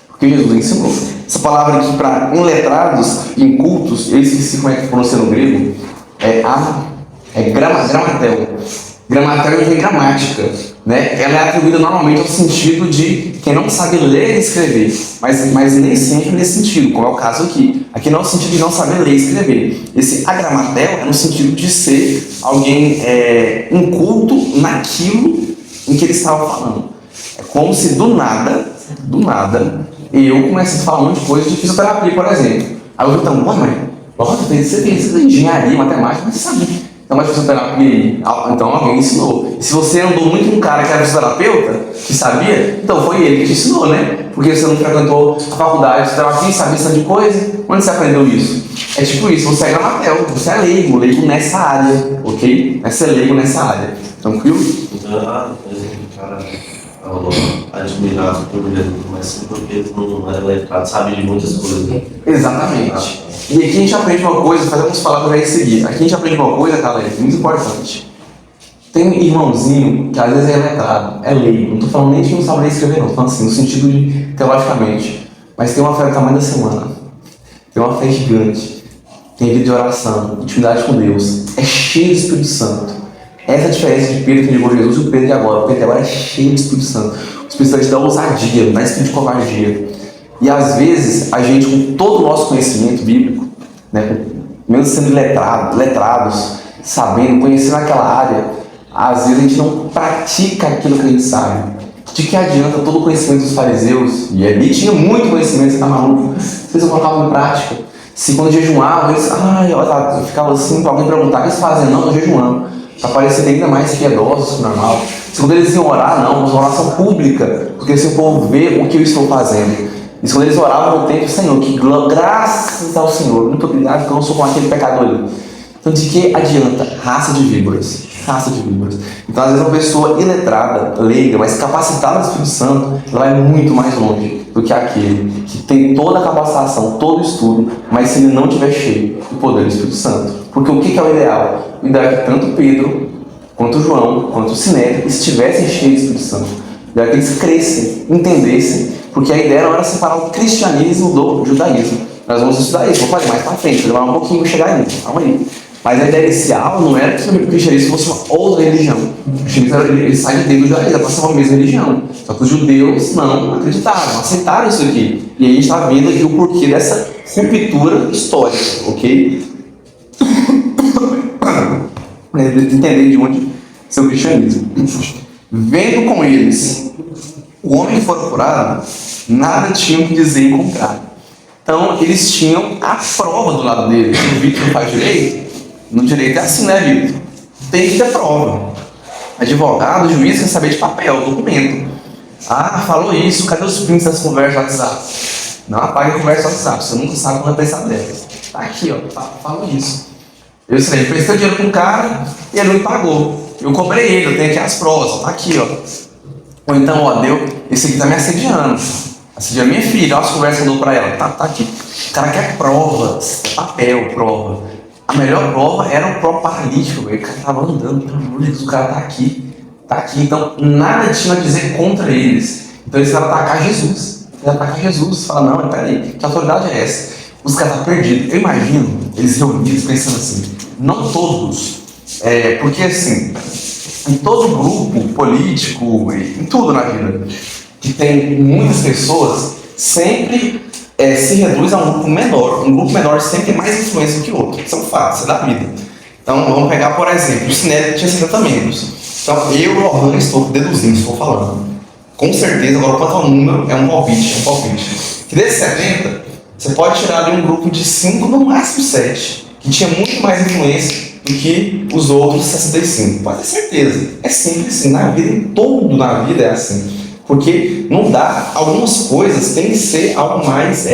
Porque Jesus ensinou. Essa palavra aqui para iletrados, incultos, eu esqueci como é que pronuncia no grego, é gramatel. Gramatel vem gramática, né? Ela é atribuída normalmente ao sentido de quem não sabe ler e escrever, mas nem sempre nesse sentido, como é o caso aqui. Aqui não é o sentido de não saber ler e escrever. Esse agramatel é no sentido de ser alguém inculto naquilo em que ele estava falando. É como se do nada, eu comece a falar um monte de coisa de fisioterapia, por exemplo. Aí eu então, você tem engenharia, matemática, mas você sabe. Então, mas fisioterapia aí, então alguém ensinou. E se você andou muito com um cara que era fisioterapeuta, que sabia, então foi ele que te ensinou, né? Porque você não frequentou a faculdade de fisioterapia, sabia essa de coisa? Onde você aprendeu isso? É tipo isso, você é gramatel, você é leigo nessa área, ok? Você é leigo nessa área. Tranquilo? Cara, admirado por ele, mas porque ele não é letrado, sabe de muitas coisas, né? Exatamente. E aqui a gente aprende uma coisa, fazemos palavras aí seguir. Aqui a gente aprende uma coisa, galera, muito importante. Tem um irmãozinho que às vezes é letrado, é leigo. Não estou falando nem que não sabe ler e escrever, não. Estou falando assim, no sentido de teologicamente. Mas tem uma fé do tamanho da semana. Tem uma fé gigante. Tem vida de oração, intimidade com Deus. É cheio do Espírito Santo. Essa é a diferença de Pedro que ligou Jesus e o Pedro de agora. O Pedro de agora é cheio do Espírito Santo. O Espírito Santo te dá ousadia, não dá espírito de covardia. E às vezes, a gente, com todo o nosso conhecimento bíblico, né, mesmo sendo letrados, sabendo, conhecendo aquela área, às vezes a gente não pratica aquilo que a gente sabe. De que adianta todo o conhecimento dos fariseus? E ali tinha muito conhecimento, você tá maluco? Vocês não colocavam em prática. Se quando jejuavam, eles ficava assim, para alguém perguntar o que eles fazem, não, estou jejuando. Para parecer ainda mais piedosos que o normal. Se quando eles iam orar, não, uma oração pública, porque se o povo vê o que eu estou fazendo. E quando eles oravam no templo, Senhor, que graças ao Senhor, muito obrigado que eu não sou como aquele pecador ali. Então, de que adianta? Raça de víboras. Raça de víboras. Então, às vezes, uma pessoa iletrada, leiga, mas capacitada do Espírito Santo, ela vai muito mais longe do que aquele que tem toda a capacitação, todo o estudo, mas se ele não estiver cheio do poder do Espírito Santo. Porque o que é o ideal? O ideal é que tanto Pedro, quanto João, quanto o Sinédrio estivessem cheios do Espírito Santo. O ideal é que eles crescem, entendessem, porque a ideia não era separar o cristianismo do judaísmo. Nós vamos estudar isso, vou fazer mais para frente, vou levar um pouquinho para chegar aí, calma aí. Mas a ideia inicial não era que o cristianismo fosse uma outra religião. O cristianismo ele sai de dentro do judaísmo, para ser uma mesma religião. Só que os judeus não acreditaram, aceitaram isso aqui. E aí a gente está vendo aqui o porquê dessa ruptura histórica, ok? Para entender de onde é o cristianismo. Vendo com eles o homem que foi curado, nada tinham que dizer em contrário. Então, eles tinham a prova do lado deles. O Vitor não faz direito. No direito é assim, né, Vitor? Tem que ter prova. Advogado, juiz quer saber de papel, documento. Ah, falou isso, cadê os prints das conversas no WhatsApp? Não apague a conversa no WhatsApp, você nunca sabe quando é pensar delas. Tá aqui, ó, falou isso. Eu sei, eu prestei dinheiro com um cara e ele não me pagou. Eu cobrei ele, eu tenho aqui as provas, ó, tá aqui, ó. Ou então, ó, esse aqui tá me assediando. Assediando minha filha, ó, as conversas que eu dou pra ela. Tá aqui. O cara quer provas, papel, prova. A melhor prova era o próprio paralítico, o cara tava andando, pelo amor de Deus, o cara tá aqui. Então nada tinha a dizer contra eles. Então eles iam atacar Jesus. Fala, não, mas peraí, que autoridade é essa? Os caras estão perdidos. Eu imagino eles reunidos pensando assim, não todos, porque assim, em todo grupo político, em tudo na vida, que tem muitas pessoas, sempre se reduz a um grupo menor. Um grupo menor sempre tem mais influência do que o outro. Isso é um fato, isso é da vida. Então, vamos pegar, por exemplo, o Sinédrio tinha 50 membros. Então, eu, Lohan, estou deduzindo, estou falando. Com certeza, agora quanto ao número, é um palpite. Que desses 70, você pode tirar ali um grupo de 5, no máximo 7, que tinha muito mais influência do que os outros 65. Pode ter certeza. É sempre assim, na vida, tudo na vida é assim. Porque não dá, algumas coisas tem que ser algo mais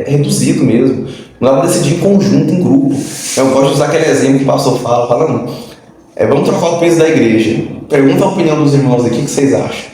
reduzido mesmo. Não dá para decidir em conjunto, em grupo. Eu gosto de usar aquele exemplo que o pastor fala não. Vamos trocar o peso da igreja. Pergunta a opinião dos irmãos aqui, o que vocês acham?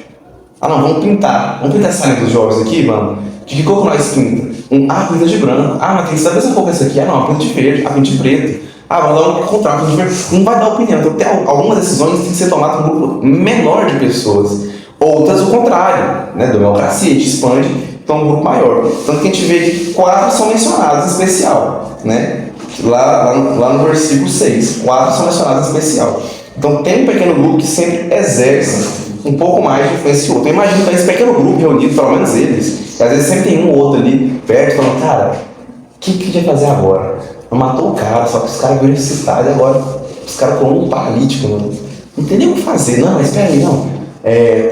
Ah não, vamos pintar essa linha dos jovens aqui, mano. De que cor nós pinta? Pinta de branco. Mas tem que saber essa cor essa aqui. Não, pinta de verde, pinta de preto. Vamos dar um contrato de verde. Não vai dar opinião. Então tem algumas decisões que tem que ser tomadas por um grupo menor de pessoas. Outras o contrário, né? Democracia, a gente expande, então um grupo maior. Tanto que a gente vê que 4 são mencionados em especial, né? Lá no versículo 6, 4 são mencionados em especial. Então tem um pequeno grupo que sempre exerce um pouco mais de influência que o outro. Eu imagino que esse pequeno grupo reunido, pelo menos eles, que às vezes sempre tem um ou outro ali perto, falando, cara, o que a gente vai fazer agora? Não matou o cara, só que os caras viram esse cidade agora, os caras colocam um paralítico, mano. Não tem nem o que fazer, não, mas espera aí, não.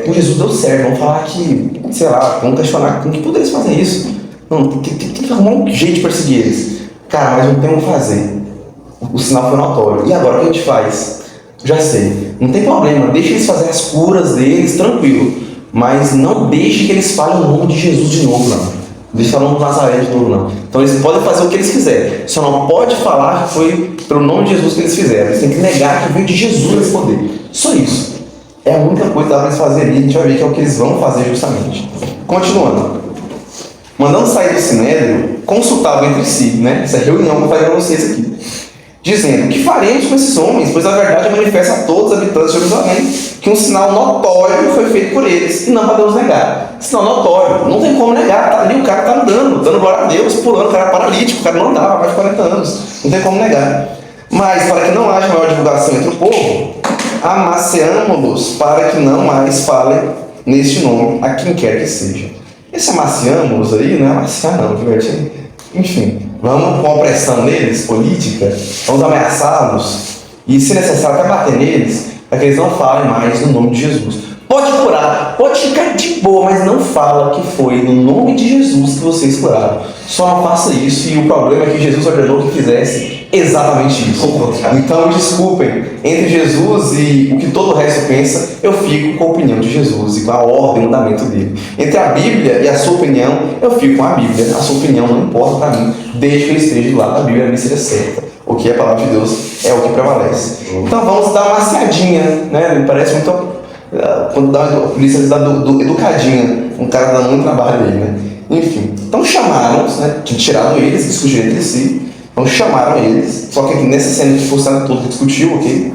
Com Jesus deu certo, vamos falar que, sei lá, vamos questionar como que poderia fazer isso. Não, tem que arrumar um jeito de perseguir eles. Cara, mas não tem o que fazer. O sinal foi notório. E agora o que a gente faz? Já sei. Não tem problema, deixa eles fazerem as curas deles, tranquilo. Mas não deixe que eles falem o nome de Jesus de novo, não. deixa o nome do Nazaré de novo, não. Então eles podem fazer o que eles quiserem. Só não pode falar que foi pelo nome de Jesus que eles fizeram. Eles têm que negar que veio de Jesus esse poder. Só isso. É a única coisa que dá para eles fazerem. A gente vai ver que é o que eles vão fazer justamente. Continuando. Mandando sair do Sinédrio, consultavam entre si, né? Essa reunião que eu falei para vocês aqui. Dizendo, que faremos com esses homens? Pois a verdade manifesta a todos os habitantes de Jerusalém que um sinal notório foi feito por eles, e não podemos negar. Sinal notório, não tem como negar, tá ali, o cara tá andando, dando glória a Deus, pulando, o cara é paralítico, o cara não andava há mais de 40 anos, não tem como negar. Mas, para que não haja maior divulgação entre o povo, amaciamo-los para que não mais falem neste nome, a quem quer que seja. Esse amaciamo-los aí, não é amaciar não, divertido. Enfim, vamos com a pressão neles, política, vamos ameaçá-los e, se necessário, até bater neles, para que eles não falem mais no nome de Jesus. Pode curar, pode ficar de boa, mas não fala que foi no nome de Jesus que vocês curaram. Só não faça isso, e o problema é que Jesus ordenou que fizesse exatamente isso. Então, desculpem, entre Jesus e o que todo o resto pensa, eu fico com a opinião de Jesus e com a ordem e o mandamento dele. Entre a Bíblia e a sua opinião, eu fico com a Bíblia. A sua opinião não importa para mim, desde que ele esteja do lado da Bíblia, a Bíblia seja certa. O que é a palavra de Deus é o que prevalece. Então vamos dar uma maciadinha, né? Me parece muito. Quando dá uma polícia, dá educadinha. Um cara dando muito trabalho aí, né? Enfim. Então chamaram-os, né? Tinham tirado eles, discutiram entre si. Então chamaram eles. Só que nessa cena que forçaram todo que discutiu, ok?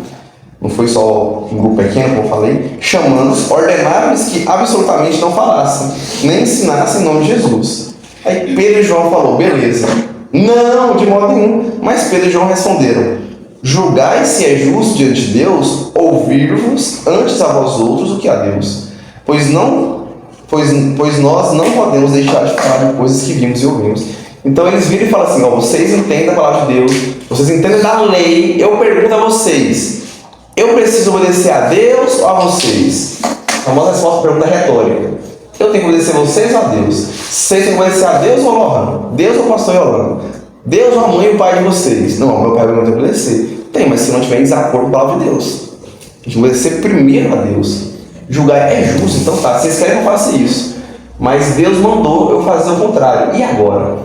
Não foi só um grupo pequeno, como eu falei. Chamando-os, ordenaram-lhes que absolutamente não falassem, nem ensinassem em nome de Jesus. Aí Pedro e João falou, beleza. Não, de modo nenhum. Mas Pedro e João responderam, julgai se é justo diante de Deus ouvir-vos antes a vós outros do que a Deus. Pois nós não podemos deixar de falar de coisas que vimos e ouvimos. Então eles viram e falam assim, ó, vocês entendem a palavra de Deus, vocês entendem da lei, eu pergunto a vocês, eu preciso obedecer a Deus ou a vocês? A famosa resposta pergunta retórica. Eu tenho que obedecer a vocês ou a Deus? Vocês têm que obedecer a Deus ou a Lohan? Deus ou o pastor Yolanda? Deus ou a mãe e o pai de vocês? Não, meu pai vai me obedecer. Tem, mas se não tiver em desacordo com a palavra de Deus. A gente obedecer primeiro a Deus. Julgar é justo, então tá, vocês querem que eu faça isso. Mas Deus mandou eu fazer o contrário. E agora?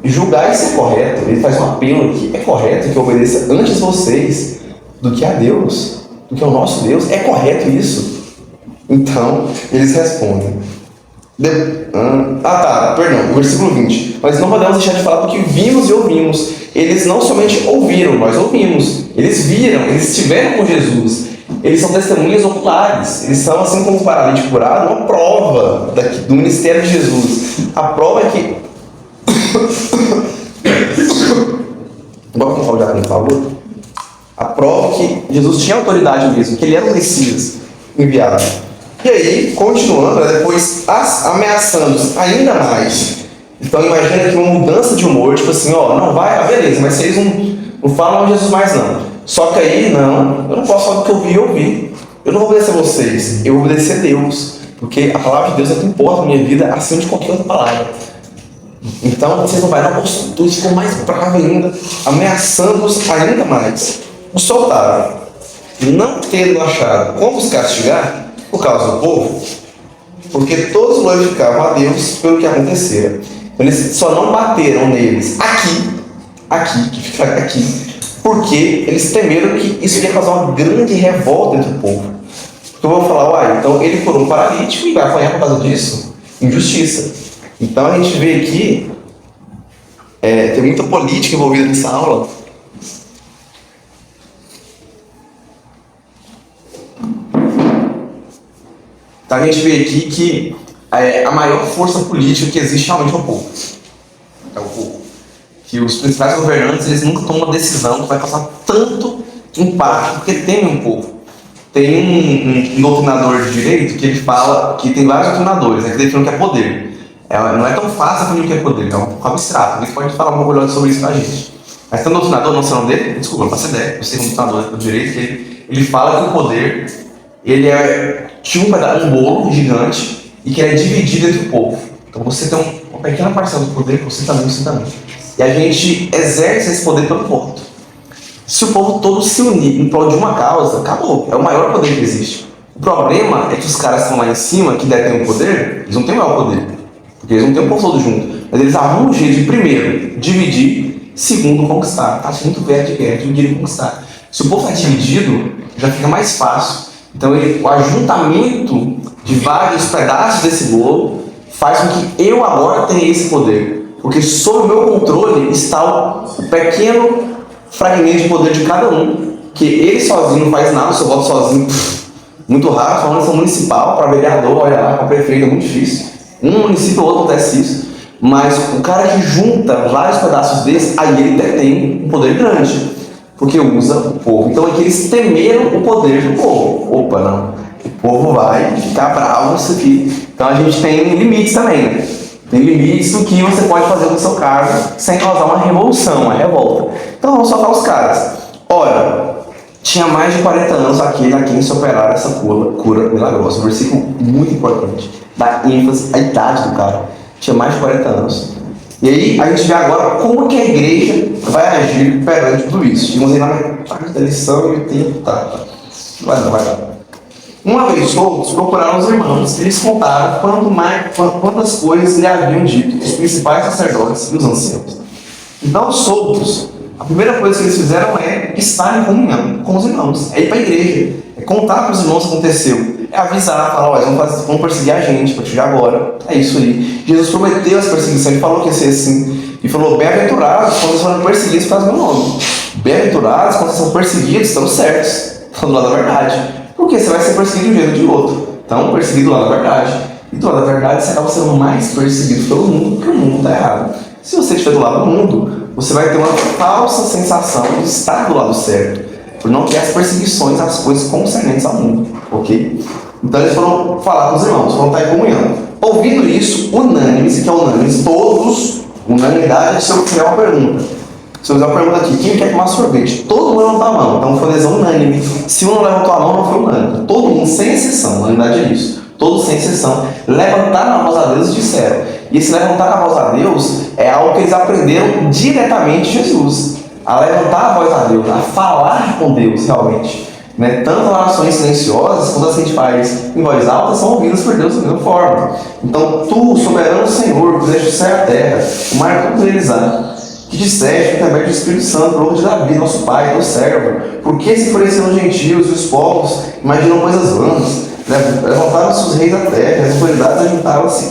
Julgar isso é correto. Ele faz um apelo aqui. É correto que eu obedeça antes vocês do que a Deus, do que ao nosso Deus. É correto isso? Então, eles respondem. Perdão, versículo 20. Mas não podemos deixar de falar porque vimos e ouvimos. Eles não somente ouviram, nós ouvimos. Eles viram, eles estiveram com Jesus. Eles são testemunhas oculares. Eles são, assim como o paralítico curado, uma prova do ministério de Jesus. A prova é que... Vamos falar, por favor. A prova é que Jesus tinha autoridade mesmo, que ele era o Messias enviado. E aí, continuando, depois ameaçando ainda mais. Então imagina que uma mudança de humor, tipo assim, ó, não vai, beleza, mas vocês não falam de Jesus mais não. Só que aí, não, eu não posso falar do que eu vi e ouvi. Eu não vou obedecer a vocês, eu vou obedecer a Deus. Porque a palavra de Deus é o que importa na minha vida, acima de qualquer outra palavra. Então vocês não vai dar postura, ficam mais bravos ainda, ameaçando-os ainda mais. Os soltaram, não tendo achado como os castigar, por causa do povo, porque todos glorificavam a Deus pelo que acontecera. Eles só não bateram neles que fica aqui, porque eles temeram que isso ia causar uma grande revolta entre o povo. Porque eu vou falar, então ele curou um paralítico e vai apanhar por causa disso? Injustiça. Então a gente vê aqui, tem muita política envolvida nessa aula. Então a gente vê aqui que a maior força política que existe realmente é o povo. É o povo. Que os principais governantes, eles nunca tomam uma decisão que vai causar tanto impacto, porque temem o povo. Tem um doutrinador de direito que ele fala, que tem vários doutrinadores, que definem o que é poder. Não é tão fácil definir o que é poder, é um pouco abstrato. Ele pode falar um pouco melhor sobre isso pra gente. Mas tem um doutrinador, não sei o nome dele, desculpa, não faço ideia, eu sei um doutrinador do direito, que ele fala que o poder, ele tinha um bolo gigante e que é dividido entre o povo. Então você tem uma pequena parcela do poder, você também. E a gente exerce esse poder pelo voto. Se o povo todo se unir em prol de uma causa, acabou. É o maior poder que existe. O problema é que os caras que estão lá em cima, que detêm o poder, eles não têm o maior poder. Porque eles não têm o povo todo junto. Mas eles arrumam um jeito de, primeiro, dividir, segundo, conquistar. Acho muito velho de guerra, dividir e conquistar. Se o povo é dividido, já fica mais fácil. Então, o ajuntamento de vários pedaços desse bolo faz com que eu agora tenha esse poder. Porque sob o meu controle está o pequeno fragmento de poder de cada um, que ele sozinho não faz nada, se eu voto sozinho, muito raro, falando eleição municipal, para vereador, olha lá, para prefeito, é muito difícil. Um município ou outro acontece isso. Mas o cara que junta vários pedaços desses, aí ele tem um poder grande, porque usa o povo. Então é que eles temeram o poder do povo. Opa, não. O povo vai ficar bravo nisso aqui. Então a gente tem limites também, né? Tem limites do que você pode fazer com o seu cargo sem causar uma revolução, uma revolta. Então vamos soltar os caras. Ora, tinha mais de 40 anos aquele a quem se operar essa cura milagrosa. Um versículo muito importante. Dá ênfase à idade do cara. Tinha mais de 40 anos. E aí a gente vê agora como que a igreja vai agir perante tudo isso. Chegamos aí na metade da lição e o tempo tá. Vai dar. Uma vez todos procuraram os irmãos. Eles contaram quantas coisas lhe haviam dito os principais sacerdotes e os anciãos. Então, soltos, a primeira coisa que eles fizeram é estar em comunhão com os irmãos. É ir para a igreja. É contar para os irmãos o que aconteceu. É avisar, falar, olha, vão perseguir a gente a partir de agora. É isso aí. Jesus prometeu essa perseguição, ele falou que ia ser assim. E falou, bem-aventurados quando vocês foram perseguidos por causa do meu nome. Bem-aventurados quando vocês são perseguidos, estão certos. Estão do lado da verdade. Porque você vai ser perseguido de um jeito ou de outro. Então, perseguido do lado da verdade. E do lado da verdade, você acaba sendo mais perseguido pelo mundo, porque o mundo está errado. Se você estiver do lado do mundo, você vai ter uma falsa sensação de estar do lado certo, por não ter as perseguições às coisas concernentes ao mundo, ok? Então eles foram falar com os irmãos, foram estar em comunhão. Ouvindo isso, unânimes, que é unânimes, todos, unanimidade, se eu fizer uma pergunta. Se eu fizer uma pergunta aqui, quem quer tomar sorvete? Todo mundo levantou a mão, então foi adesão unânime. Se um não levantou a mão, não foi unânime. Todo mundo, sem exceção, unanimidade é isso. Todos, sem exceção, levantaram a voz a Deus e disseram. E esse levantar a voz a Deus é algo que eles aprenderam diretamente de Jesus. A levantar a voz a Deus, a falar com Deus realmente. Né? Tanto as orações silenciosas quanto as que a gente faz em voz alta são ouvidas por Deus da mesma forma. Então, tu, soberano Senhor, que fizeste o céu e a terra, o mar tudo deles há, que disseste através do Espírito Santo, por de Davi, nosso pai, teu servo, por que se enfureceram os gentios e os povos imaginam coisas vãs? Levantaram-se os reis da terra, as autoridades ajuntaram-se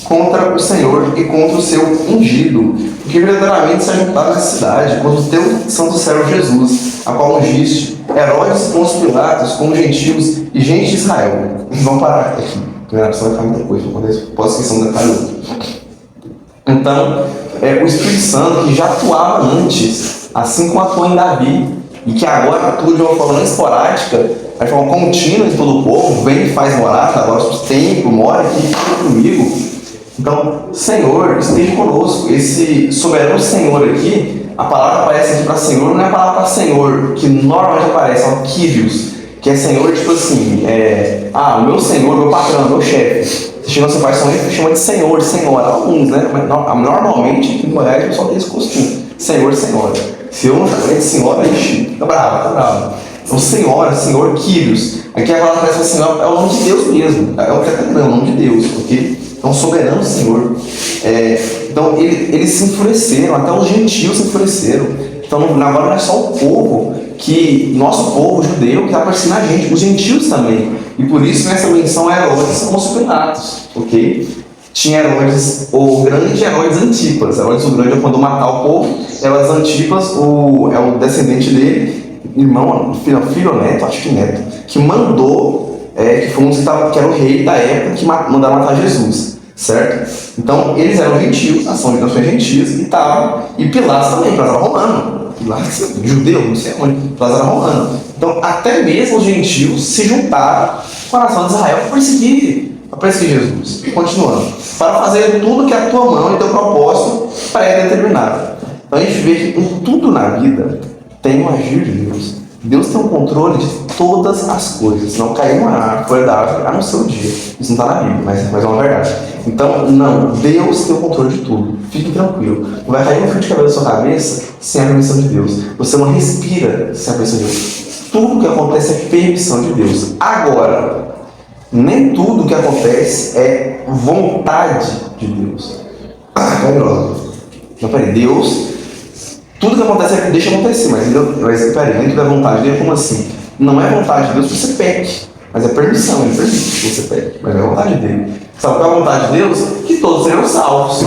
contra o Senhor e contra o seu ungido, porque verdadeiramente se ajuntaram nessa cidade contra o teu santo servo Jesus, a qual ungiste Herodes e Pôncio Pilatos como gentios e gente de Israel. Vamos parar aqui, porque a vai ficar muita coisa, posso esquecer um detalhe outro. Então, o Espírito Santo, que já atuava antes, assim como atuou em Davi, e que agora atua de uma forma não esporádica, de forma contínua em todo o povo, vem e faz morada, agora o templo, mora aqui, fica comigo. Então, Senhor, esteja conosco. Esse soberano Senhor aqui, a palavra aparece aqui para Senhor, não é a palavra para Senhor, que normalmente aparece, é o Kyrios, que é Senhor, tipo assim, o meu Senhor, meu patrão, meu chefe. Você chama seu pai, chama de Senhor, Senhora, alguns, né? Mas normalmente, aqui no Goiás, o pessoal tem esse costume, Senhor, Senhora. Se eu não chamar de Senhora, ixi, fica bravo. Então, Senhora, Senhor, Kyrios. Aqui a palavra aparece assim, é o nome de Deus mesmo, é o que é o nome de Deus, ok? Então, soberano Senhor. Então, eles se enfureceram, até os gentios se enfureceram. Então, agora não é só o povo, nosso povo judeu, que está perseguindo a gente, os gentios também. E por isso, nessa menção a Herodes e Pôncio Pilatos, ok? Tinha Herodes, o grande Herodes Antipas. Herodes o Grande mandou matar o povo. Herodes Antipas, é o descendente dele, irmão, filho neto, acho que neto, que mandou, que foi que era o rei da época, que mandaram matar Jesus. Certo? Então, eles eram gentios, nações gentias, e Pilatos também, Pilatos era romano. Pilatos, judeu, não sei onde, Pilatos era romano. Então, até mesmo os gentios se juntaram com a nação de Israel para perseguir Jesus. Continuando. Para fazer tudo que a tua mão e teu propósito pré-determinado. Então, a gente vê que em tudo na vida tem um agir de Deus. Deus tem o controle de todas as coisas. Não caiu uma folha da árvore a não ser o dia. Isso não está na Bíblia, mas é uma verdade. Então, não, Deus tem o controle de tudo. Fique tranquilo. Não vai cair um fio de cabelo na sua cabeça sem a permissão de Deus. Você não respira sem a permissão de Deus. Tudo que acontece é permissão de Deus. Agora, nem tudo que acontece é vontade de Deus. Poderosa. Não, peraí, Deus, tudo que acontece ele deixa acontecer, mas peraí, dentro da vontade dele, como assim? Não é vontade de Deus que você peque, mas é permissão, ele permite que você peque, mas não é vontade dele. Sabe qual é a vontade de Deus? Que todos serão salvos.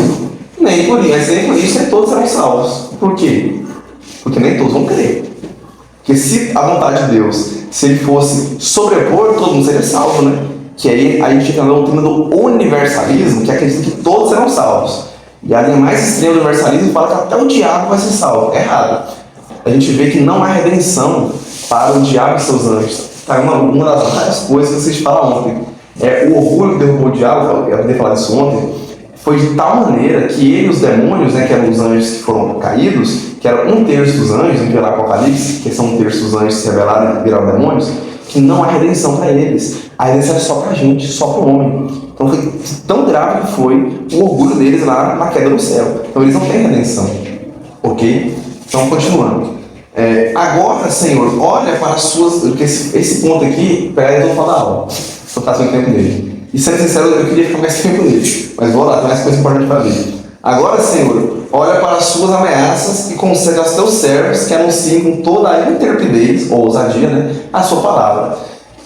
Nem por isso, nem todos serão salvos. Por quê? Porque nem todos vão crer. Porque se a vontade de Deus, se ele fosse sobrepor, todo mundo seria salvo, né? Que aí a gente entra na doutrina do universalismo, que acredita que todos serão salvos. E a linha mais extrema do universalismo fala que até o diabo vai ser salvo. É errado. A gente vê que não há redenção para o diabo e seus anjos. Tá, uma das várias coisas que vocês falaram ontem. O orgulho que derrubou o diabo, eu podia falar disso ontem, foi de tal maneira que ele e os demônios, né, que eram os anjos que foram caídos, que eram 1/3 dos anjos, em pelo Apocalipse, que são 1/3 dos anjos que se rebelaram e viraram demônios, que não há redenção para eles. A redenção é só para a gente, só para o homem. Então foi tão grave que foi o orgulho deles lá na queda do céu. Então eles não têm redenção. Ok? Então continuando. Agora, Senhor, olha para as suas... Porque esse ponto aqui, pega aí, eu estou falando da aula. Estou passando tempo nele. E sendo sincero, eu queria ficar mais tempo nele. Mas vou lá, tem mais coisa importante para ver. Agora, Senhor, olha para as suas ameaças e concede aos teus servos que anunciem com toda a intrepidez, ou ousadia, né, a sua palavra.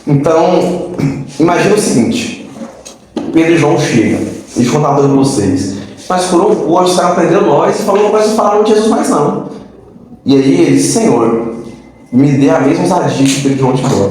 Então, imagina o seguinte. Pedro e João chegam. Deixa eu contar uma coisa para vocês. Mas por hoje estavam prendendo nós e falou que nós não falamos de Jesus mais não. E aí eles, Senhor, me dê a mesma ousadia que Pedro e João tiveram.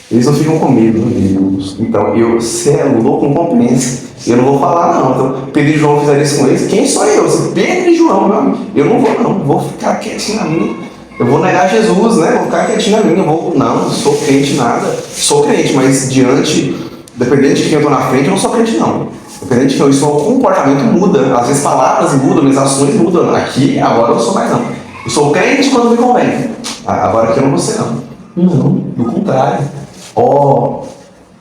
Eles não ficam com medo, Deus. Então, você é louco, não compensa. Eu não vou falar, não. Então, Pedro e João fizeram isso com eles. Quem sou eu? Pedro e João, meu amigo. Eu não vou, não. Vou ficar quietinho na minha. Eu vou negar Jesus, né? Vou ficar quietinho na minha. Não sou crente, nada. Sou crente, mas dependendo de quem eu estou na frente, eu não sou crente, não. Dependendo de quem eu sou, o comportamento muda. Às vezes palavras mudam, minhas ações mudam. Aqui, agora eu não sou mais, não. Eu sou crente quando me convém. Agora aqui eu não vou ser, não. Não, do contrário.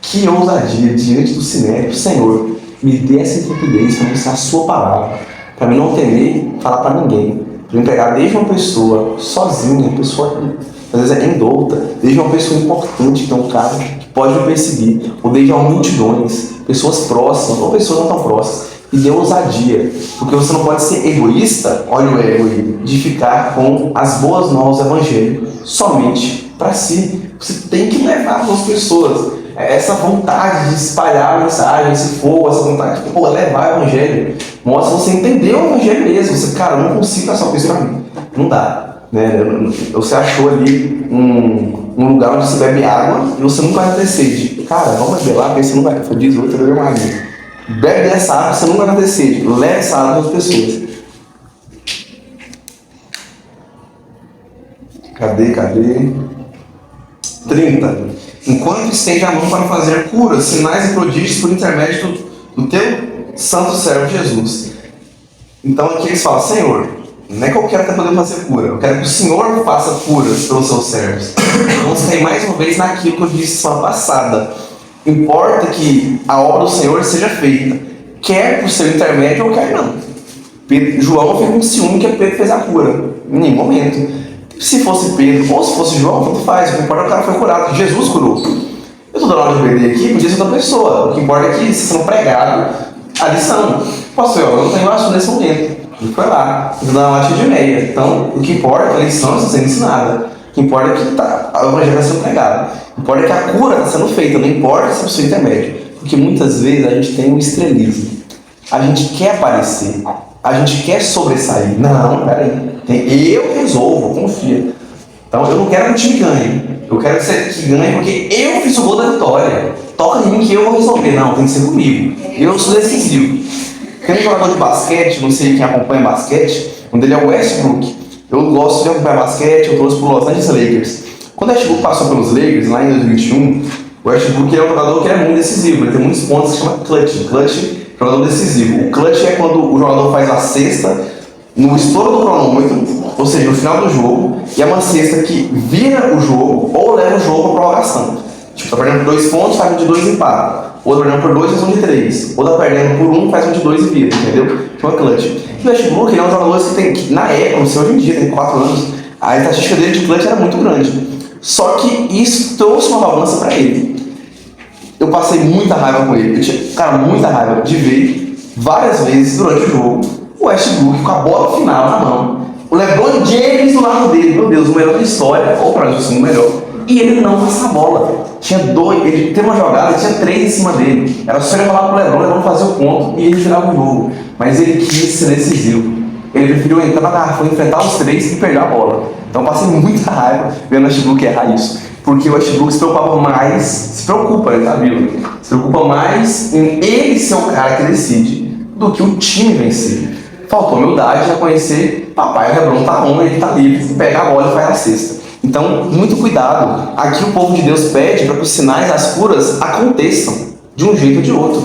Que ousadia diante do sinédrio. Senhor, me dê essa intrepidez para anunciar a sua palavra, para mim não temer falar para ninguém, para me pegar desde uma pessoa sozinha, uma pessoa às vezes é indouta, desde uma pessoa importante, que é um cara que pode me perseguir, ou desde uma multidões, pessoas próximas ou pessoas não tão próximas, e dê ousadia, porque você não pode ser egoísta, olha o ego aí, de ficar com as boas novas do evangelho somente para si. Você tem que levar para as pessoas. Essa vontade de espalhar a mensagem, esse fogo, essa vontade de levar o evangelho, mostra você entender o evangelho mesmo. Você, cara, eu não consigo dar só isso para mim. Não dá. Né? Você achou ali um lugar onde você bebe água e você nunca vai ter sede. Cara, vamos beber lá, porque você não vai. Foi 18, eu beber uma água. Bebe essa água, você nunca vai ter sede. Leve essa água para as pessoas. Cadê? 30. Enquanto estende a mão para fazer curas, sinais e prodígios por intermédio do teu santo servo Jesus. Então aqui eles falam, Senhor, não é que eu quero que poder fazer cura, eu quero que o Senhor faça curas pelos seus servos. Vamos cair mais uma vez naquilo que eu disse semana passada. Importa que a obra do Senhor seja feita, quer por seu intermédio ou quer não. João fica com ciúme que Pedro fez a cura, em nenhum momento. Se fosse Pedro ou se fosse João, tanto faz. O que importa é que o cara foi curado, que Jesus curou. Eu estou dando aula de perder aqui, podia ser outra pessoa. O que importa é que sendo pregado a lição. Pastor, eu não tenho assunto nesse momento. Ele foi lá, estou dando uma de meia. Então, o que importa é que a lição está sendo ensinada. O que importa é que o evangelho está sendo pregado. O que importa é que a cura está sendo feita, não importa se é pessoa intermédia. Porque muitas vezes a gente tem um estrelismo. A gente quer aparecer. A gente quer sobressair. Não, peraí. Eu resolvo, confia. Então eu não quero que o time ganhe. Eu quero que você ganhe porque eu fiz o gol da vitória. Toca em mim que eu vou resolver. Não, tem que ser comigo. Eu sou decisivo. Tem um jogador de basquete, não sei quem acompanha basquete, o dele é o Westbrook. Eu gosto de acompanhar basquete, eu trouxe para o Los Angeles Lakers. Quando o Westbrook passou pelos Lakers, lá em 2021, o Westbrook é um jogador que é muito decisivo. Ele tem muitos pontos que se chama clutch. Clutch, jogador decisivo. O clutch é quando o jogador faz a cesta no estouro do cronômetro, ou seja, no final do jogo, e é uma cesta que vira o jogo ou leva o jogo para prorrogação. Tipo, tá perdendo por 2 pontos, faz um de 2 e empata. Ou tá perdendo por 2, faz um de 3. Ou tá perdendo por 1, faz um de 2 e vira, entendeu? Chama clutch. O Westbrook é um jogador que tem, que na época, não sei hoje em dia, tem 4 anos, a estatística dele de clutch era muito grande. Só que isso trouxe uma balança para ele. Eu passei muita raiva com ele. Eu tinha, cara, muita raiva de ver várias vezes durante o jogo, o Westbrook com a bola final na mão, o LeBron James do lado dele, meu Deus, o melhor da história, ou para o segundo melhor, e ele não passa a bola. Tinha dois, ele teve uma jogada, tinha 3 em cima dele. Era só ele falar pro LeBron, o LeBron fazia o ponto e ele virava o jogo. Mas ele quis ser decisivo. Ele preferiu entrar na garrafa, enfrentar os 3 e perder a bola. Então eu passei muita raiva vendo o Westbrook errar isso. Porque o Westbrook se preocupa, ele tá vivo, se preocupa mais em ele ser o cara que decide do que o time vencer. Faltou humildade, já conhecer, papai, o LeBron tá on, ele tá livre, pega a bola e faz a cesta. Então, muito cuidado. Aqui o povo de Deus pede para que os sinais, as curas aconteçam de um jeito ou de outro.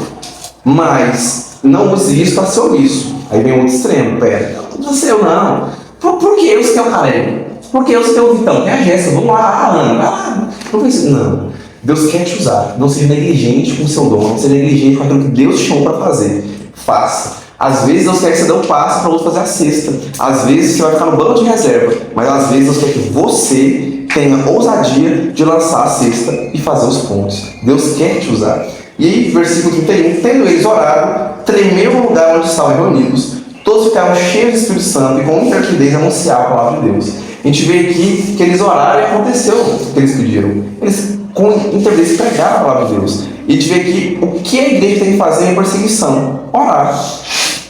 Mas não use isso para ser omisso. Aí vem outro extremo, pera, não precisa ser eu não. Por que eu se tem o Caleb? Por que eu se tem o Vitão? Tem a Jéssica, vamos lá, a Ana, vai lá. Não. Deus quer te usar. Não seja negligente com o seu dom, não seja negligente com aquilo que Deus te chamou para fazer. Faça. Às vezes Deus quer que você dê um passo para outro fazer a cesta. Às vezes você vai ficar no banco de reserva. Mas às vezes Deus quer que você tenha ousadia de lançar a cesta e fazer os pontos. Deus quer te usar. E aí, versículo 31, tendo eles orado, tremeu o lugar onde estavam reunidos, todos ficaram cheios do Espírito Santo e com muita rapidez anunciaram a palavra de Deus. A gente vê aqui que eles oraram e aconteceu o que eles pediram. Eles com interesse pregaram a palavra de Deus. E a gente vê aqui o que a igreja tem que fazer em perseguição: orar.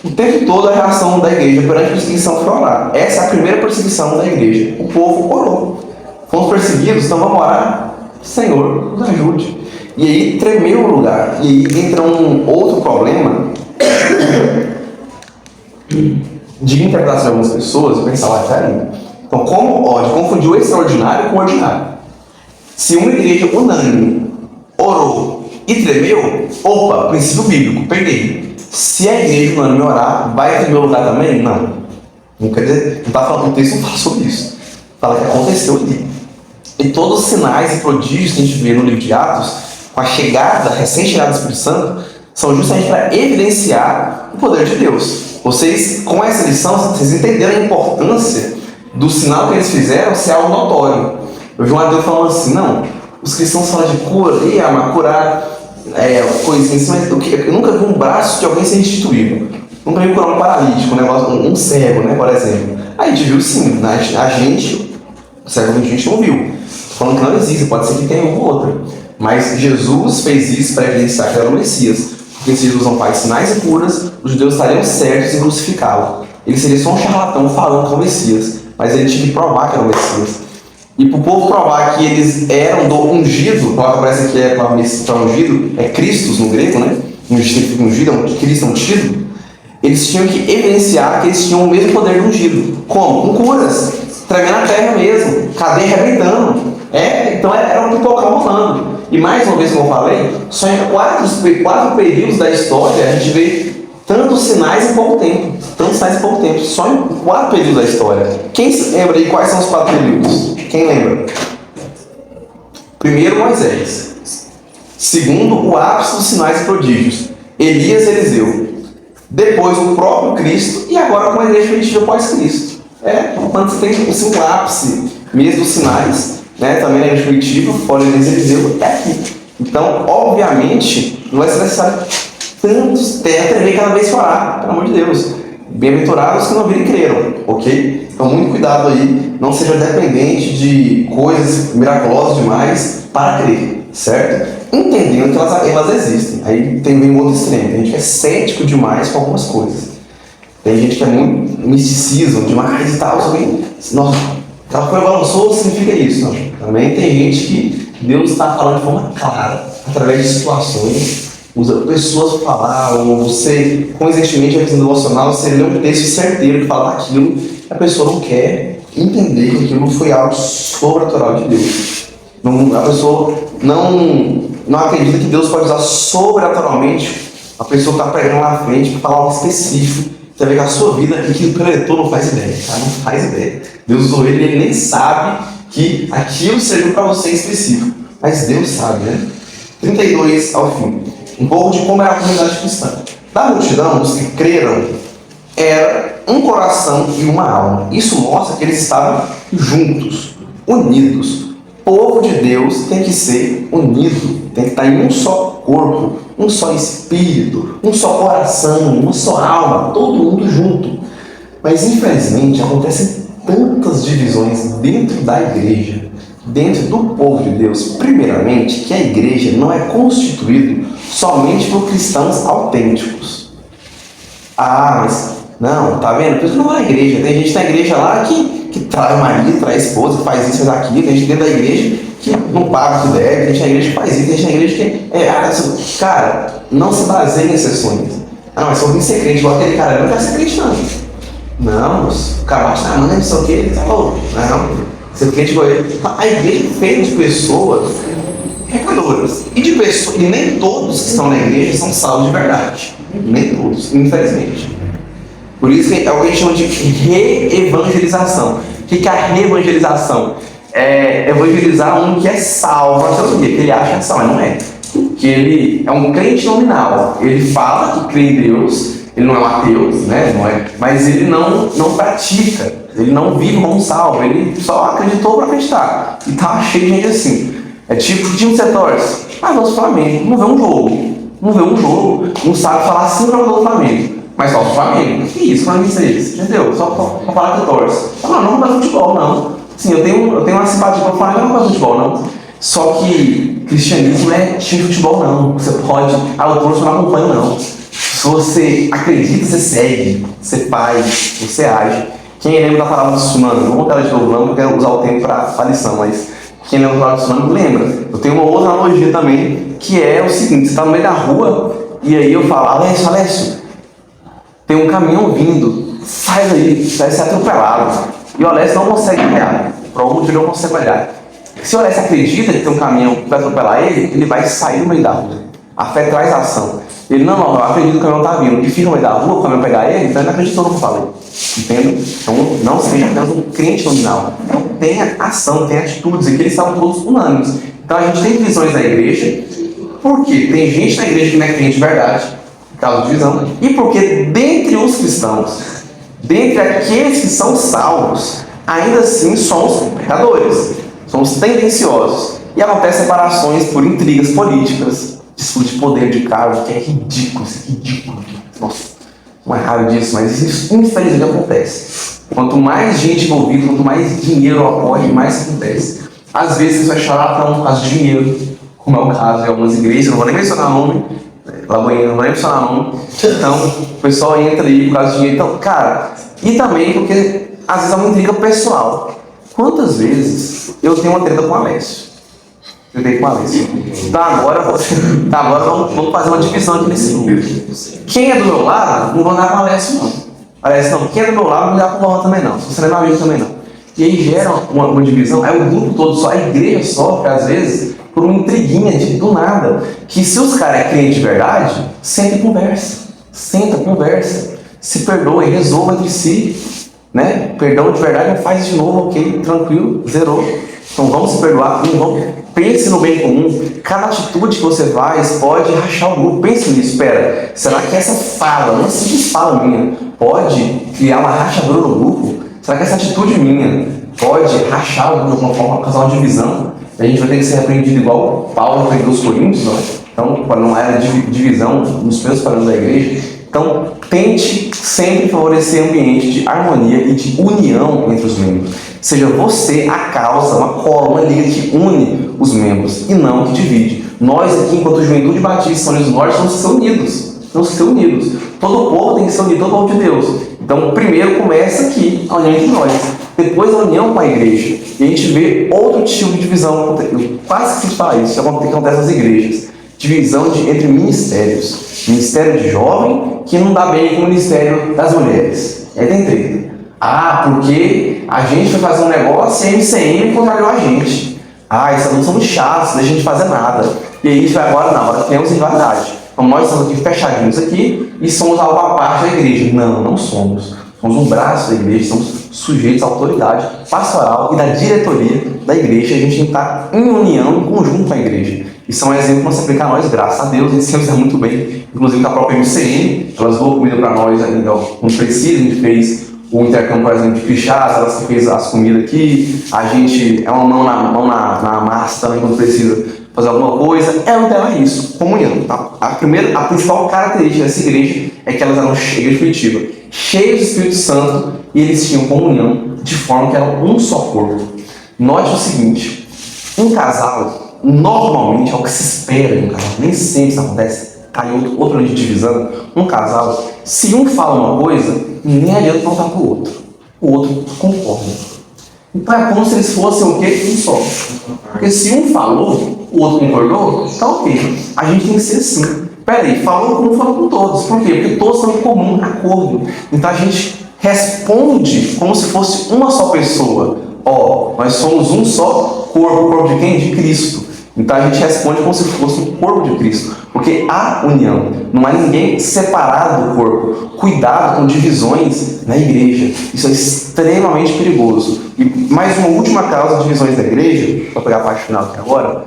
O tempo todo a reação da igreja perante a perseguição foi orar. Essa é a primeira perseguição da igreja. O povo orou. Fomos perseguidos, então vamos orar. Senhor, nos ajude. E aí tremeu o lugar. E aí entra um outro problema de interpretação de algumas pessoas. Pensar, peraí. Então, como pode confundir o extraordinário com o ordinário? Se uma igreja unânime orou e tremeu, opa, princípio bíblico, peguei. Se a igreja unânime orar, vai tremer o lugar também? Não quer dizer, não está falando, o texto não fala sobre isso. Fala que aconteceu ali. E todos os sinais e prodígios que a gente vê no livro de Atos, com a chegada, a recém-chegada do Espírito Santo, são justamente para evidenciar o poder de Deus. Vocês, com essa lição, vocês entenderam a importância do sinal que eles fizeram ser algo notório. Eu vi um ateu falando assim, não, os cristãos falam de cura, mas curar coisinhas, mas eu nunca vi um braço de alguém ser restituído. Nunca vi curar um paralítico, um cego, né, por exemplo. Aí a gente viu sim, a gente, o século XX a gente não viu. Tô falando que não existe, pode ser que tenha uma ou outra. Mas Jesus fez isso para evidenciar que era o Messias. Porque se Jesus não faz sinais e curas, os judeus estariam certos em crucificá-lo. Ele seria só um charlatão falando que é o Messias. Mas ele tinha que provar que era o Messias. E para o povo provar que eles eram do ungido, a palavra parece que é para ungido, é Christos no grego, né? Ungido é um Cristo ungido. Eles tinham que evidenciar que eles tinham o mesmo poder do ungido. Como? Com curas. Tremendo a terra mesmo. Cadeia arrebentando. Então era um pipocão rolando. E mais uma vez, como eu falei, só em quatro períodos da história a gente vê tantos sinais em pouco tempo. Só em 4 períodos da história. Quem se lembra aí quais são os 4 períodos? Quem lembra? Primeiro, Moisés. Segundo, o ápice dos sinais e prodígios. Elias e Eliseu. Depois, o próprio Cristo. E agora com a igreja primitiva pós-Cristo. Quando você tem um ápice mesmo dos sinais, né, também na igreja primitiva, fora Elias e Eliseu, é aqui. Então, obviamente, não vai ser necessário tantos tremer cada vez que orar, pelo amor de Deus. Bem-aventurados que não viram e creram, ok? Então, muito cuidado aí, não seja dependente de coisas miraculosas demais para crer, certo? Entendendo que elas existem. Aí tem um outro extremo, tem gente que é cético demais com algumas coisas. Tem gente que é muito misticismo demais e tal, só que, nossa, aquela coisa balançou, significa isso. Não. Também tem gente que Deus está falando de forma clara, através de situações, usa pessoas para falar, ou você, coincidentemente, a questão devocional, você lê um texto certeiro que fala aquilo, a pessoa não quer entender que aquilo foi algo sobrenatural de Deus. A pessoa não acredita que Deus pode usar sobrenaturalmente a pessoa que está pregando lá na frente para falar algo específico. Você vê que a sua vida, e que o preletor não faz ideia, cara, não faz ideia. Deus usou ele, ele nem sabe que aquilo serviu para você em específico. Mas Deus sabe, né? 32 ao fim. Um pouco de como era a comunidade cristã. Da multidão, os que creram, era um coração e uma alma. Isso mostra que eles estavam juntos, unidos. povo de Deus tem que ser unido, tem que estar em um só corpo, um só espírito, um só coração, uma só alma, todo mundo junto. Mas infelizmente acontecem tantas divisões dentro da igreja, dentro do povo de Deus, primeiramente, que a igreja não é constituída somente por cristãos autênticos. Ah, mas não, tá vendo? Por isso não é a igreja. Tem gente na igreja lá que trai marido, trai esposa, que faz isso, faz aquilo. Tem gente dentro da igreja que não paga o que deve. Tem gente na igreja que faz isso. Tem gente na igreja que cara, não se baseia em exceções. Ah, mas se eu vim ser crente igual aquele cara, eu não quero ser crente, não. Não, o cara bate na mãe, não sei o que, ele tá louco. Não, ser crente igual ele. A igreja é feita de pessoas pecadoras. E de pessoas, e nem todos que estão na igreja são salvos de verdade. Nem todos, infelizmente. Por isso que é o que a gente chama de reevangelização. O que é a reevangelização? É evangelizar um que é salvo, não sei o que ele acha que é salvo, mas não é. Que ele é um crente nominal. Ele fala que crê em Deus, ele não é um ateu, né? Não é, mas ele não pratica, ele não vive como salvo, ele só acreditou para acreditar. E tá cheio de gente assim. É tipo, que time você torce? Ah, nosso Flamengo. Não vê um jogo. Não sabe falar 5 jogadores do Flamengo. Mas só o Flamengo. Que isso? Flamengo é isso? Entendeu? Só pra falar que torce. Não gosto de futebol, não. Sim, eu tenho uma simpatia pelo Flamengo, mas não gosto de futebol, não. Só que cristianismo não é time de futebol, não. Você pode. Eu torço, não acompanho, não. Se você acredita, você segue, você faz, você age. Quem lembra da palavra do tsunami? Não vou contar de novo, não, porque eu quero usar o tempo para a lição, mas quem lembra da palavra do tsunami, lembra. Eu tenho uma outra analogia também, que é o seguinte: você está no meio da rua, e aí eu falo, Alessio, tem um caminhão vindo, sai daí, vai ser atropelado. E o Alessio não consegue olhar, por algum motivo ele não consegue olhar. Se o Alessio acredita que tem um caminhão que vai atropelar ele, ele vai sair do meio da rua. A fé traz ação. Ele, não, eu acredito que o caminhão está vindo. E fica no meio da rua, o caminhão pegar ele, então ele não acreditou no que eu falei. Entende? Então, não seja apenas um crente nominal. Então, tenha ação, tenha atitudes, e que eles estavam todos unânimes. Então, a gente tem divisões na igreja, porque tem gente na igreja que não é crente de verdade, por causa de divisão, e porque dentre os cristãos, dentre aqueles que são salvos, ainda assim somos pecadores, somos tendenciosos. E acontecem separações por intrigas políticas, disputa de poder de cargo, que é ridículo, isso é ridículo. Nossa, não é raro disso, mas isso infelizmente acontece. Quanto mais gente envolvida, quanto mais dinheiro ocorre, mais acontece. Às vezes isso é charlatão por causa de dinheiro, como é o caso de algumas igrejas, não vou nem mencionar nome, Lagoinha, não vou nem mencionar nome. Então, o pessoal entra aí por causa de dinheiro. Então, cara, e também porque às vezes é uma intriga pessoal. Quantas vezes eu tenho uma treta com o Alessio? Eu dei com a Alessio. Agora vamos fazer uma divisão aqui nesse número. Quem é do meu lado, não vou andar com o Alessio, não. Alessio, não. Quem é do meu lado, não vou andar com o Lohan também, não. Se você não é meu amigo também, não. E aí gera uma divisão. Aí o grupo todo, só a igreja sofre, às vezes, por uma intriguinha do nada. Que se os caras é crente de verdade, senta e conversa. Se perdoa e resolva entre si. Né? Perdão de verdade, não faz de novo, ok, tranquilo, zerou. Então vamos se perdoar, pense no bem comum. Cada atitude que você faz pode rachar o grupo. Pense nisso, espera. Será que essa fala, uma simples fala minha, pode criar uma rachadura no grupo? Será que essa atitude minha pode rachar o grupo de alguma forma, causar uma divisão? A gente vai ter que ser repreendido igual Paulo repreendeu os coríntios, não? Então, não era divisão nos primeiros parâmetros da igreja. Então, tente sempre favorecer ambiente de harmonia e de união entre os membros. Seja você a causa, uma cola, uma liga que une os membros e não que divide. Nós aqui, enquanto Juventude Batista São Luís do Norte, temos que ser unidos. Temos que ser unidos. Todo o povo tem que ser unido, todo o povo de Deus. Então, primeiro começa aqui a união entre nós. Depois a união com a igreja. E a gente vê outro tipo de divisão. Eu quase esqueci de falar isso, que acontece nas igrejas. Divisão entre ministérios. Ministério de jovem, que não dá bem com o ministério das mulheres. Aí tem treta. Porque a gente foi fazer um negócio e a MCM contrariou a gente. Esses alunos são muito chatos, não deixa a gente fazer nada. E aí a gente vai agora, não, agora temos rivalidade. Então nós estamos aqui fechadinhos aqui e somos algo à parte da igreja. Não somos. Somos um braço da igreja, somos sujeitos à autoridade pastoral e da diretoria da igreja. A gente tem que estar em união, em conjunto com a igreja. Isso é um exemplo que nós se aplica a nós, graças a Deus, a gente sempre está muito bem. Inclusive com a própria MCM, elas doam comida para nós ainda, quando precisa. A gente fez o intercâmbio, por exemplo, de pichás, elas que fez as comidas aqui, a gente é uma mão na massa também quando precisa fazer alguma coisa, ela não tem isso, comunhão, tá? A principal característica dessa igreja é que elas eram cheias de Curitiba, cheias do Espírito Santo, e eles tinham comunhão de forma que eram um só corpo. Note o seguinte, um casal, normalmente, é o que se espera de um casal, nem sempre isso acontece, tá em outro nível de divisão, um casal, se um fala uma coisa, nem adianta perguntar pro outro, o outro concorda. Então é como se eles fossem o quê? Um só. Porque se um falou, o outro concordou, tá ok. A gente tem que ser assim. Peraí, falou como falou com todos. Por quê? Porque todos estão em comum acordo. Então a gente responde como se fosse uma só pessoa. Nós somos um só corpo. Corpo de quem? De Cristo. Então a gente responde como se fosse um corpo de Cristo. Porque há união. Não há ninguém separado do corpo. Cuidado com divisões na igreja. Isso é extremamente perigoso. E mais uma última causa de divisões da igreja, para pegar a parte final aqui agora.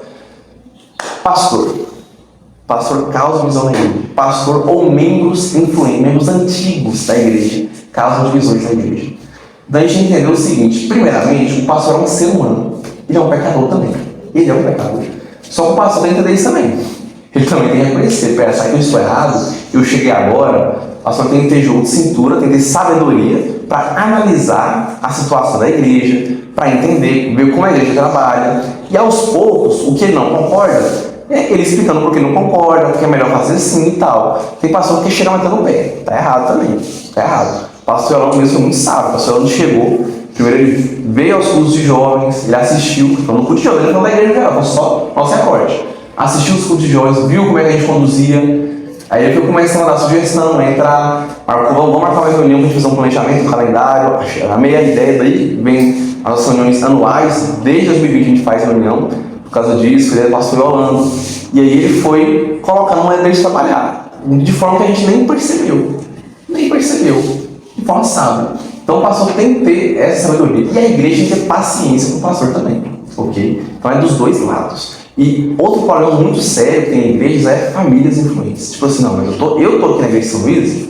Pastor causa divisão na igreja. Pastor ou membros influentes, membros antigos da igreja, causam divisões na igreja. Daí a gente entendeu o seguinte: primeiramente, o pastor é um ser humano. Ele é um pecador também. Ele é um pecador. Só que o pastor tem que entender isso também. Ele também tem que reconhecer: pera, será que eu estou errado? Eu cheguei agora. O pastor tem que ter jogo de cintura, tem que ter sabedoria para analisar a situação da igreja, para entender, ver como a igreja trabalha. E aos poucos, o que ele não concorda, ele explicando por que não concorda, porque é melhor fazer assim e tal. Tem pastor que chega metendo o pé. Tá errado também. Tá errado. O pastor Elano mesmo foi muito sábio. O pastor Elano chegou, primeiro ele veio aos cursos de jovens, ele assistiu, então no curso de jovens, ele não da igreja geral, então só nosso recorte. Assistiu os cursos de jovens, viu como é que a gente conduzia. Aí ele foi começando a dar sugestão, vamos marcar uma reunião para a gente fazer um planejamento, um calendário. A meia ideia daí vem as nossas reuniões anuais, desde 2020 a gente faz reunião. Por causa disso, ele é pastor Yolando. E aí ele foi colocando uma ideia de trabalhar, de forma que a gente nem percebeu. De forma sábia. Então o pastor tem que ter essa sabedoria. E a igreja tem que ter paciência com o pastor também. Ok? Então é dos dois lados. E outro problema muito sério que tem em igrejas é famílias influentes. Tipo assim, não, mas eu tô aqui na igreja de São Luís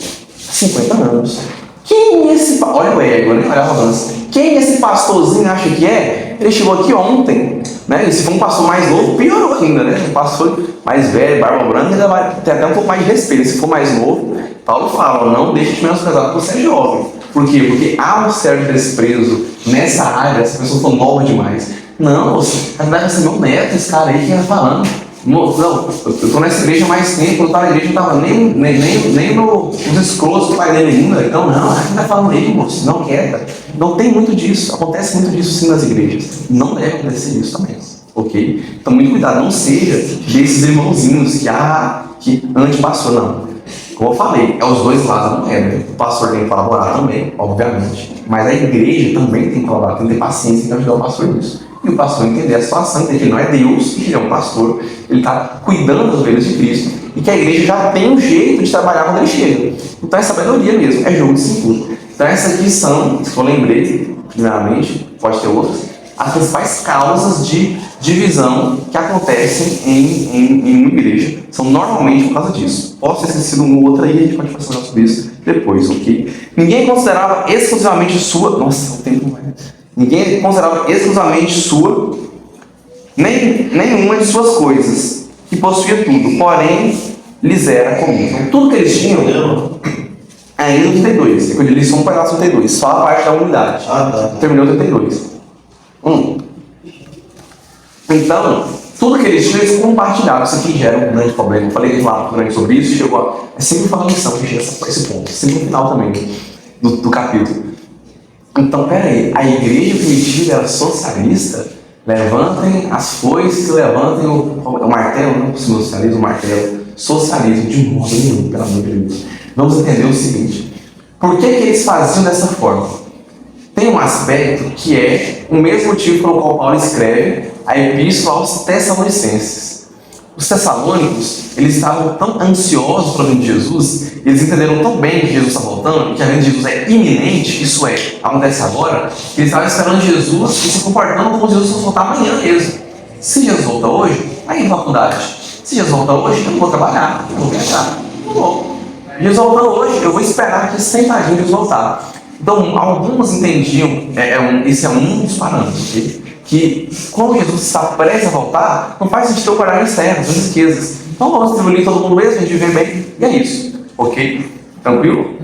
há 50 anos. Quem é esse... Olha o ego, né? Olha a arrogância. Quem esse pastorzinho acha que é? Ele chegou aqui ontem, né? E se for um pastor mais novo, piorou ainda, né? Um pastor mais velho, barba branca, ainda vai ter até um pouco mais de respeito. Se for mais novo, Paulo fala, não deixe de menosprezar porque você é jovem. Por quê? Porque há um certo desprezo nessa área, essa pessoa for nova demais. Não, você vai receber um neto, esse cara aí que ia falando. Não, eu tô nessa igreja há mais tempo, eu tava na igreja, não tava nem nos escrotos do pai dele ainda. Então, não, a gente vai falando ele, moço, não quieta. Não tem muito disso, acontece muito disso sim nas igrejas. Não deve acontecer isso também, ok? Então, muito cuidado, não seja desses irmãozinhos que antes passou, não. Como eu falei, é os dois lados da moeda. O pastor tem que colaborar também, obviamente. Mas a igreja também tem que colaborar, tem que ter paciência para ajudar o pastor nisso. E o pastor entender a situação, entender que ele não é Deus, que ele é um pastor, ele está cuidando das ovelhas de Cristo, e que a igreja já tem um jeito de trabalhar quando ele chega. Então é sabedoria mesmo, é jogo de cintura. Então essas aqui são, se eu lembrei, primeiramente, pode ter outras, as principais causas de divisão que acontecem em uma igreja. São normalmente por causa disso. Posso ter esquecido uma outra aí, a gente pode falar sobre isso depois, ok? Ninguém considerava exclusivamente sua... Nossa, o tempo vai... Ninguém considerava exclusivamente sua, nem nenhuma de suas coisas, que possuía tudo, porém lhes era comum. Então, tudo que eles tinham, ainda no 32, eu li só um pedaço do 32, só a parte da unidade. Terminou o 32. Então, tudo que eles tinham, eles compartilhavam. Isso aqui gera um grande problema. Eu falei lá grande sobre isso, chegou é sempre uma lição que chega a esse ponto, sempre no final também do capítulo. Então, peraí, a igreja primitiva era socialista? Levantem as foices, levantem o martelo, não possível socialismo, o martelo. Socialismo, de modo nenhum, pelo amor de Deus. Vamos entender o seguinte: por que eles faziam dessa forma? Tem um aspecto que é o mesmo motivo pelo qual Paulo escreve a epístola aos Tessalonicenses. Os tessalônicos, eles estavam tão ansiosos pela vinda de Jesus, eles entenderam tão bem que Jesus está voltando, que a vinda de Jesus é iminente, isso é, acontece agora, que eles estavam esperando Jesus e se comportando como Jesus fosse voltar amanhã mesmo. Se Jesus volta hoje, aí em faculdade. Se Jesus volta hoje, eu não vou trabalhar, eu vou viajar, não vou. Jesus volta hoje, eu vou esperar aqui sentadinho Jesus voltar. Então, alguns entendiam, esse é um dos parâmetros, ok? Que quando Jesus está prestes a voltar, não faz sentido eu guardar as terras, as riquezas. Então vamos distribuir todo mundo mesmo, a gente viver bem, e é isso, ok? Tranquilo?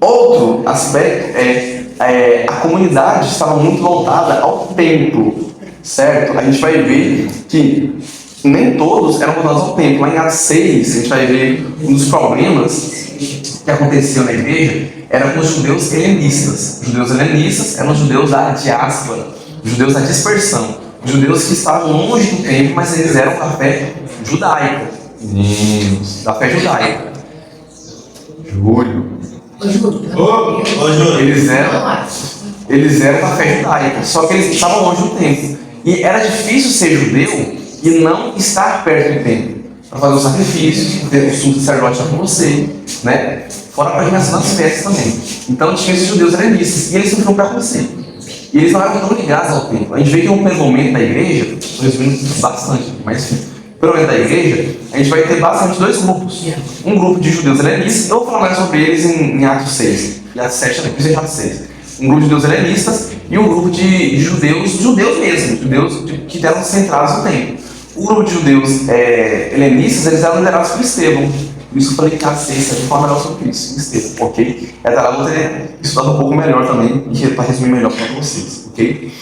Outro aspecto a comunidade estava muito voltada ao templo, certo? A gente vai ver que nem todos eram voltados ao templo. Lá em Atos 6, a gente vai ver um dos problemas que aconteceu na igreja era com os judeus helenistas. Os judeus helenistas eram os judeus da diáspora, os judeus da dispersão, os judeus que estavam longe do templo, mas eles eram da fé judaica. Da fé judaica. Júlio. Eles eram da fé judaica, só que eles estavam longe do templo. E era difícil ser judeu e não estar perto do templo para fazer o sacrifício, ter o sumo sacerdote com você, né? Fora a paginação das festas também. Então tinha esses judeus helenistas e eles sofriam preconceito. E eles não eram tão ligados ao templo. A gente vê que um momento da igreja, resumindo bastante, mas pelo menos da igreja, a gente vai ter basicamente dois grupos. Um grupo de judeus helenistas, eu vou falar mais sobre eles em Atos 6, e Atos 7 também, depois em Atos 6. Um grupo de judeus helenistas e um grupo de judeus mesmo, judeus que eram centrados no templo. O grupo de judeus helenistas, eles eram liderados por Estevão. Por isso eu falei que Atos 6 de forma melhor sobre isso, Estevão, ok? Até lá eu vou ter estudado um pouco melhor também, para resumir melhor para vocês, ok?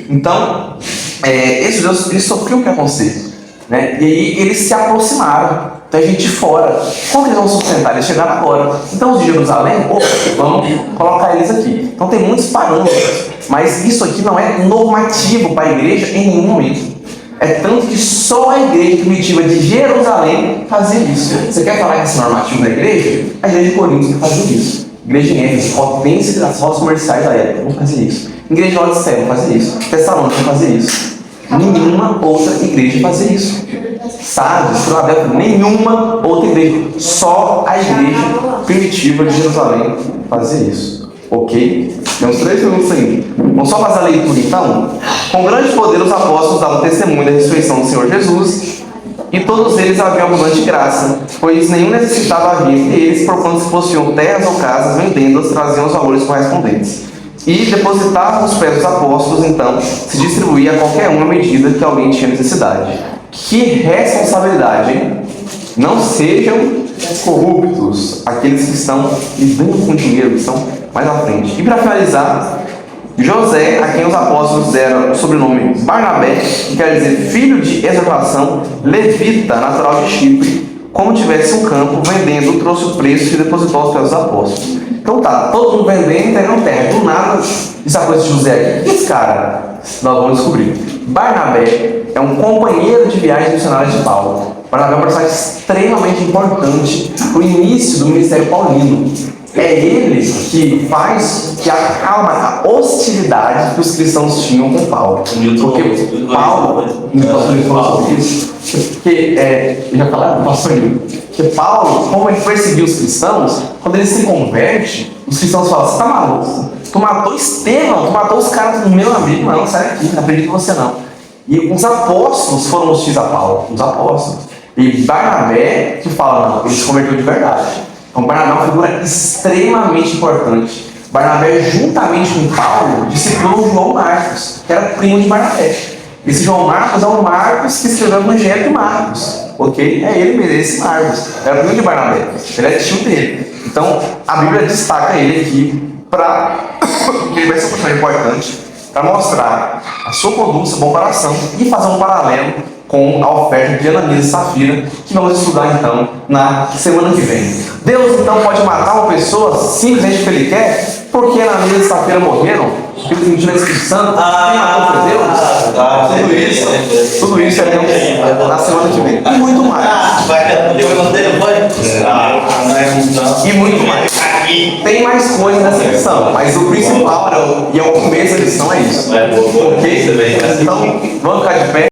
Então, esses judeus, eles sofriam preconceito, né? E aí eles se aproximaram da gente de fora. Como que eles vão sustentar? Eles chegaram agora. Então os de Jerusalém, vamos colocar eles aqui. Então tem muitos parâmetros, mas isso aqui não é normativo para a igreja em nenhum momento. É tanto que só a igreja primitiva de Jerusalém fazia isso. Você quer falar que esse normativo da igreja? A igreja de Corinto não fazia isso. Igreja de Éfeso, potência das rotas comerciais da época, não fazia isso. Igreja de Odisseia não fazia isso. Tessalônica não fazia isso. Nenhuma outra igreja fazia isso. Sardes, Filadélfia, nenhuma outra igreja. Só a igreja primitiva de Jerusalém fazia isso. Ok? Temos 3 minutos ainda. Vamos só fazer a leitura então? Com grande poder os apóstolos davam testemunho da ressurreição do Senhor Jesus, e todos eles haviam abundante graça, pois nenhum necessitava havia entre eles, porquanto se possuíam terras ou casas, vendendo-as, traziam os valores correspondentes. E depositavam os pés dos apóstolos, então, se distribuía a qualquer um à medida que alguém tinha necessidade. Que responsabilidade, hein? Não sejam corruptos aqueles que estão lidando com dinheiro, que estão mais à frente. E para finalizar, José, a quem os apóstolos deram o sobrenome Barnabé, que quer dizer filho de exortação, levita, natural de Chipre, como tivesse um campo, vendendo, trouxe o preço e depositou aos pés dos apóstolos. Então tá, todo mundo vendendo e entregando terra. Do nada, isso é a coisa de José aqui. Esse cara, nós vamos descobrir. Barnabé é um companheiro de viagem missionária de Paulo. Barnabé é um personagem extremamente importante para o início do ministério paulino. É ele que faz, que acalma a hostilidade que os cristãos tinham com Paulo. Porque Paulo, eu já falei, pastor Nilton, que Paulo, como ele perseguiu os cristãos, quando ele se converte, os cristãos falam: você está maluco? Tu matou Estevão, tu matou os caras do meu amigo, não, sai daqui, não acredito em você não. E os apóstolos foram hostis a Paulo, os apóstolos. E Barnabé que fala: não, ele se converteu de verdade. Então Barnabé é uma figura extremamente importante. Barnabé, juntamente com Paulo, discipulou João Marcos, que era primo de Barnabé. Esse João Marcos é o Marcos que escreveu o Evangelho de Marcos, ok? É ele mesmo, esse Marcos. Era primo de Barnabé, ele é tio dele. Então a Bíblia destaca ele aqui porque ele vai ser um personagem importante para mostrar a sua conduta, seu bom coração e fazer um paralelo com a oferta de Ananias e Safira, que vamos estudar então na semana que vem. Deus então pode matar uma pessoa simplesmente porque ele quer? Porque Ananias e Safira morreram? Porque ele pediu na Espírito Santo? Quem matou foi Deus? Tudo isso é na semana que vem. E muito mais. E muito mais. Tem mais coisas nessa lição, mas o principal e é o começo da lição é isso. Ok? Então, vamos ficar de pé.